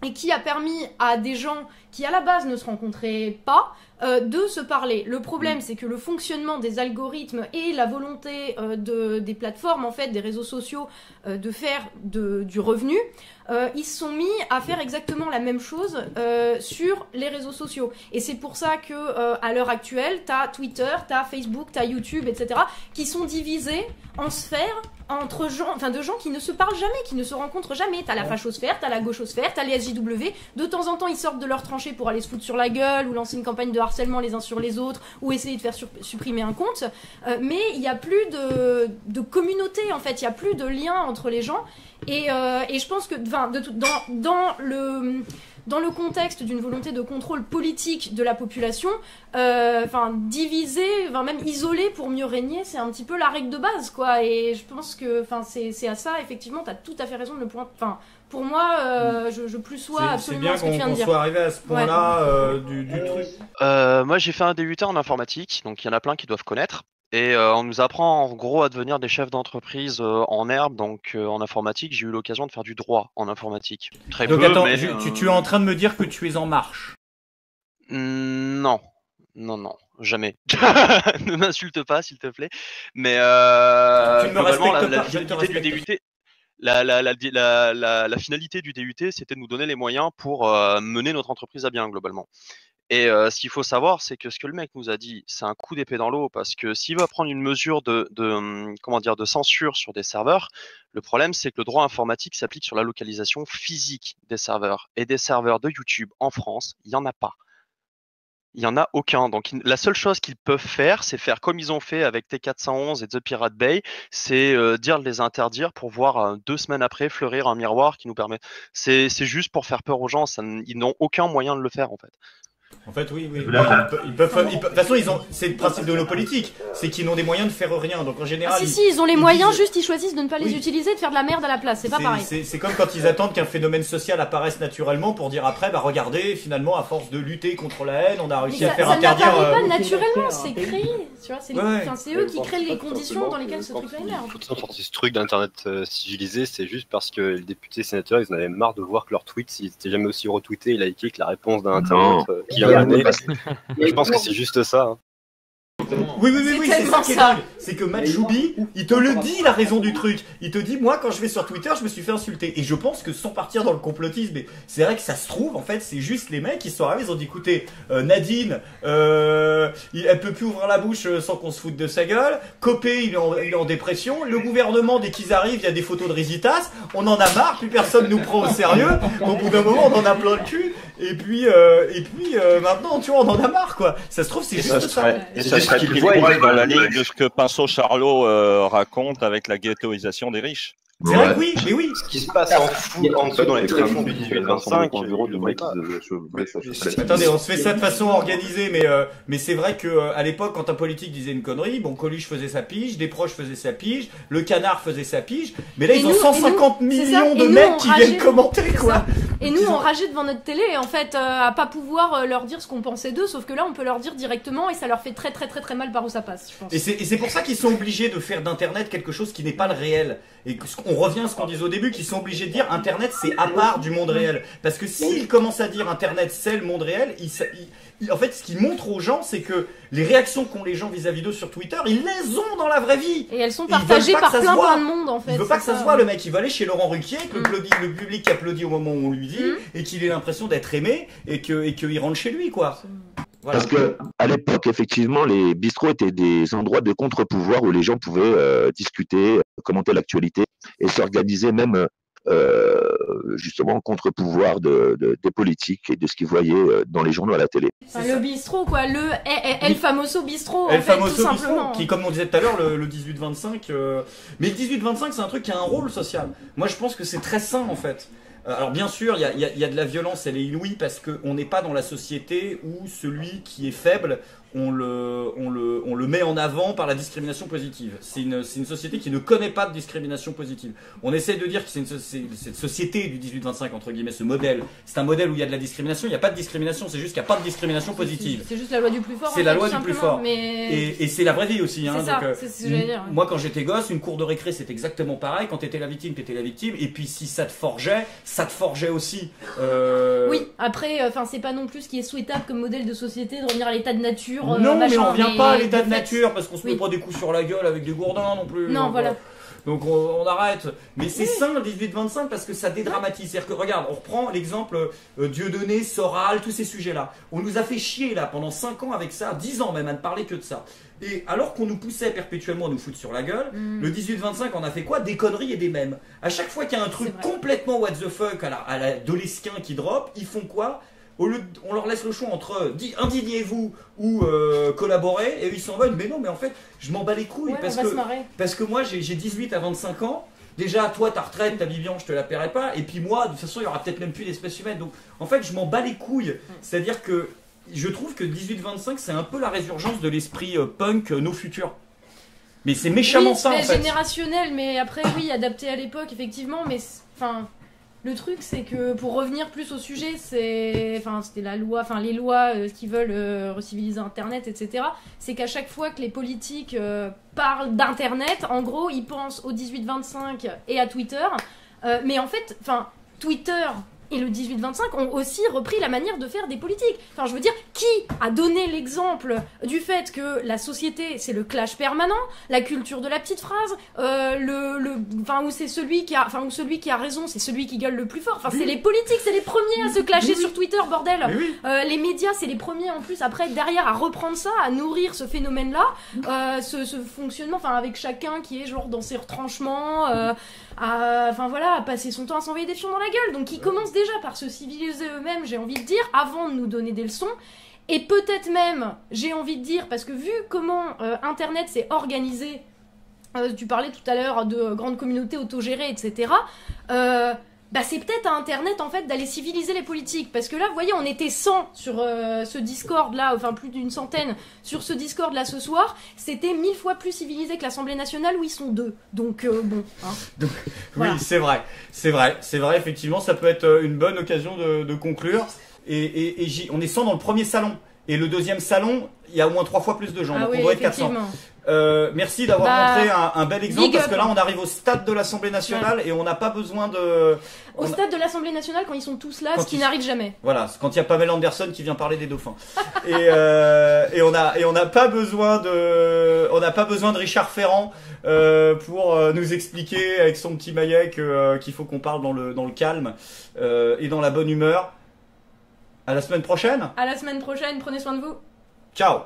et qui a permis à des gens qui à la base ne se rencontraient pas de se parler. Le problème, c'est que le fonctionnement des algorithmes et la volonté des plateformes, en fait, des réseaux sociaux, de faire du revenu, ils se sont mis à faire exactement la même chose sur les réseaux sociaux. Et c'est pour ça que à l'heure actuelle, t'as Twitter, t'as Facebook, t'as YouTube, etc., qui sont divisés en sphères entre gens, de gens qui ne se parlent jamais, qui ne se rencontrent jamais. T'as la fachosphère, t'as la gauchosphère, t'as les SJW. De temps en temps, ils sortent de leur tranchée pour aller se foutre sur la gueule ou lancer une campagne de harcèlement les uns sur les autres ou essayer de faire supprimer un compte. Mais il n'y a plus de communauté, en fait. Il n'y a plus de lien entre les gens. Et je pense que dans le contexte d'une volonté de contrôle politique de la population, diviser, même isoler pour mieux régner, c'est un petit peu la règle de base, quoi. Et je pense que, c'est à ça, effectivement, t'as tout à fait raison de le point. Pour moi, je plus sois absolument ce que tu viens de dire. C'est bien qu'on soit arrivé à ce point-là du truc. Moi, j'ai fait un DUT en informatique, donc il y en a plein qui doivent connaître. Et on nous apprend en gros à devenir des chefs d'entreprise en herbe, donc en informatique. J'ai eu l'occasion de faire du droit en informatique. Très donc peu, attends, mais, tu es en train de me dire que tu es en marche? Non, jamais. Ne m'insulte pas, s'il te plaît. Mais globalement, la finalité du DUT, la finalité du DUT, c'était de nous donner les moyens pour mener notre entreprise à bien, globalement. Et ce qu'il faut savoir, c'est que ce que le mec nous a dit, c'est un coup d'épée dans l'eau, parce que s'il va prendre une mesure de censure sur des serveurs, le problème, c'est que le droit informatique s'applique sur la localisation physique des serveurs. Et des serveurs de YouTube en France, il n'y en a pas. Il n'y en a aucun. Donc la seule chose qu'ils peuvent faire, c'est faire comme ils ont fait avec T411 et The Pirate Bay, c'est dire de les interdire pour voir 2 semaines après fleurir un miroir qui nous permet. C'est juste pour faire peur aux gens. Ils n'ont aucun moyen de le faire en fait. En fait, oui. Ils peuvent, de toute façon, c'est le principe de nos politiques, c'est qu'ils n'ont des moyens de faire rien. Donc en général, ils ont les moyens, juste ils choisissent de ne pas les utiliser, de faire de la merde à la place. C'est pas pareil. C'est comme quand ils attendent qu'un phénomène social apparaisse naturellement pour dire après, bah regardez, finalement, à force de lutter contre la haine, on a réussi à faire interdire. Ça n'apparaît pas naturellement, c'est créé. Tu vois, c'est eux qui créent les conditions dans lesquelles ce truc-là émerge. Tout ça sorti ce truc d'internet sigilisé, c'est juste parce que les députés sénateurs, ils en avaient marre de voir que leurs tweets, ils étaient jamais aussi retweetés et likés que la réponse d'un internet qui a donné. Je pense que c'est juste ça. Hein. Oui, c'est ça qui est dingue. C'est que Matt Choubi, il te le dit, la raison du truc. Il te dit, moi, quand je vais sur Twitter, je me suis fait insulter. Et je pense que sans partir dans le complotisme, mais c'est vrai que ça se trouve, en fait, c'est juste les mecs qui sont arrivés, ils ont dit, écoutez, Nadine, elle peut plus ouvrir la bouche sans qu'on se foute de sa gueule. Copé, il est en dépression. Le gouvernement, dès qu'ils arrivent, il y a des photos de Rizitas. On en a marre, plus personne nous prend au sérieux. Au bout d'un moment, on en a plein le cul. Et puis maintenant, tu vois, on en a marre, quoi. Ça se trouve, c'est juste ça. Et ça serait pris dans la ligne de ce que Pinceau Charlot raconte avec la ghettoisation des riches. C'est vrai que oui, mais oui. Ce qui se passe en dessous dans les tréfonds du 18-25. Attendez, on se fait ça de façon organisée, mais c'est vrai que à l'époque, quand un politique disait une connerie, bon, Coluche faisait sa pige, Desproges faisait sa pige, Le Canard faisait sa pige, mais là, ils ont 150 millions de mecs qui viennent commenter, quoi. Et nous, on rageait devant notre télé, en fait, à pas pouvoir leur dire ce qu'on pensait d'eux, sauf que là, on peut leur dire directement et ça leur fait très très très très mal par où ça passe, je pense. Et c'est pour ça qu'ils sont obligés de faire d'Internet quelque chose qui n'est pas le réel. Et on revient à ce qu'on disait au début, qu'ils sont obligés de dire Internet c'est à part du monde réel. Parce que s'ils commencent à dire Internet c'est le monde réel, en fait ce qu'ils montrent aux gens c'est que les réactions qu'ont les gens vis-à-vis d'eux sur Twitter, ils les ont dans la vraie vie. Et elles sont partagées par plein de monde en fait. Il veut pas que ça se voit, le mec il va aller chez Laurent Ruquier, que le public applaudit au moment où on lui dit, et qu'il ait l'impression d'être aimé, et qu'il rentre chez lui quoi. Voilà. Parce que à l'époque, effectivement, les bistrots étaient des endroits de contre-pouvoir où les gens pouvaient discuter, commenter l'actualité et s'organiser même justement contre-pouvoir des politiques et de ce qu'ils voyaient dans les journaux à la télé. Enfin, le bistrot, quoi, El Famoso Bistrot, en El fait, Famoso tout Bistrot, simplement. qui, comme on disait tout à l'heure, le 18-25. Mais le 18-25, c'est un truc qui a un rôle social. Moi, je pense que c'est très sain, en fait. Alors bien sûr, il y a de la violence, elle est inouïe parce qu'on n'est pas dans la société où celui qui est faible, on le met en avant par la discrimination positive. C'est une société qui ne connaît pas de discrimination positive. On essaie de dire que cette société du 18-25, entre guillemets, ce modèle, c'est un modèle où il y a de la discrimination. Il n'y a pas de discrimination, c'est juste qu'il n'y a pas de discrimination positive. C'est juste la loi du plus fort. C'est la loi du plus fort. Mais... Et c'est la vraie vie aussi. C'est ça, c'est ce que j'allais dire. Moi, quand j'étais gosse, une cour de récré, c'était exactement pareil. Quand t'étais la victime, t'étais la victime. Et puis si ça te forgeait aussi. Oui, après, c'est pas non plus ce qui est souhaitable comme modèle de société de revenir à l'état de nature. Non, mais on revient pas à l'état de nature parce qu'on se met pas des coups sur la gueule avec des gourdins non plus. Non, voilà. Donc on arrête. Mais c'est sain le 18-25 parce que ça dédramatise. C'est-à-dire que regarde, on reprend l'exemple Dieudonné, Soral, tous ces sujets-là. On nous a fait chier là pendant 5 ans avec ça, 10 ans même à ne parler que de ça. Et alors qu'on nous poussait perpétuellement à nous foutre sur la gueule, le 18-25 on a fait quoi? Des conneries et des mèmes. À chaque fois qu'il y a un truc complètement what the fuck à la Dolesquin qui drop, ils font quoi? On leur laisse le choix entre indignez-vous ou collaborer, et ils s'en veulent. Mais non, mais en fait, je m'en bats les couilles parce que moi j'ai 18 à 25 ans. Déjà, toi, ta retraite, ta Vivian, je te la paierai pas. Et puis moi, de toute façon, il y aura peut-être même plus d'espèces humaines. Donc, en fait, je m'en bats les couilles. C'est-à-dire que je trouve que 18-25, c'est un peu la résurgence de l'esprit punk No Future. Mais c'est méchamment ça, en fait. Générationnel, mais après, oui, adapté à l'époque, effectivement. Mais le truc, c'est que pour revenir plus au sujet, c'était la loi, les lois qui veulent reciviliser Internet, etc. C'est qu'à chaque fois que les politiques parlent d'Internet, en gros, ils pensent au 18-25 et à Twitter. Mais en fait, Twitter, et le 18-25 ont aussi repris la manière de faire des politiques. Enfin, je veux dire, qui a donné l'exemple du fait que la société, c'est le clash permanent, la culture de la petite phrase, enfin, où c'est celui qui a raison, c'est celui qui gueule le plus fort. Enfin, c'est les politiques, c'est les premiers à se clasher sur Twitter, bordel. Les médias, c'est les premiers en plus après derrière à reprendre ça, à nourrir ce phénomène-là, ce fonctionnement, enfin, avec chacun qui est genre dans ses retranchements, à passer son temps à s'envoyer des fions dans la gueule. Donc ils commencent déjà par se civiliser eux-mêmes, j'ai envie de dire, avant de nous donner des leçons. Et peut-être même, j'ai envie de dire, parce que vu comment Internet s'est organisé, tu parlais tout à l'heure de grandes communautés autogérées, etc., c'est peut-être à Internet en fait d'aller civiliser les politiques, parce que là vous voyez on était 100 sur ce Discord là, enfin plus d'une centaine sur ce Discord là ce soir, c'était 1000 fois plus civilisé que l'Assemblée nationale où ils sont 2, donc bon hein. Donc, voilà. Oui, c'est vrai, effectivement ça peut être une bonne occasion de conclure, et on est 100 dans le premier salon, et le deuxième salon il y a au moins 3 fois plus de gens, donc on doit être 400. Merci d'avoir montré un bel exemple, parce que là on arrive au stade de l'Assemblée nationale et on n'a pas besoin de... Au stade de l'Assemblée nationale quand ils sont tous là, ce qui n'arrive jamais. Voilà, quand il y a Pamela Anderson qui vient parler des dauphins. et on n'a pas besoin de Richard Ferrand pour nous expliquer avec son petit maillet qu'il faut qu'on parle dans le calme et dans la bonne humeur. À la semaine prochaine. À la semaine prochaine, prenez soin de vous. Ciao.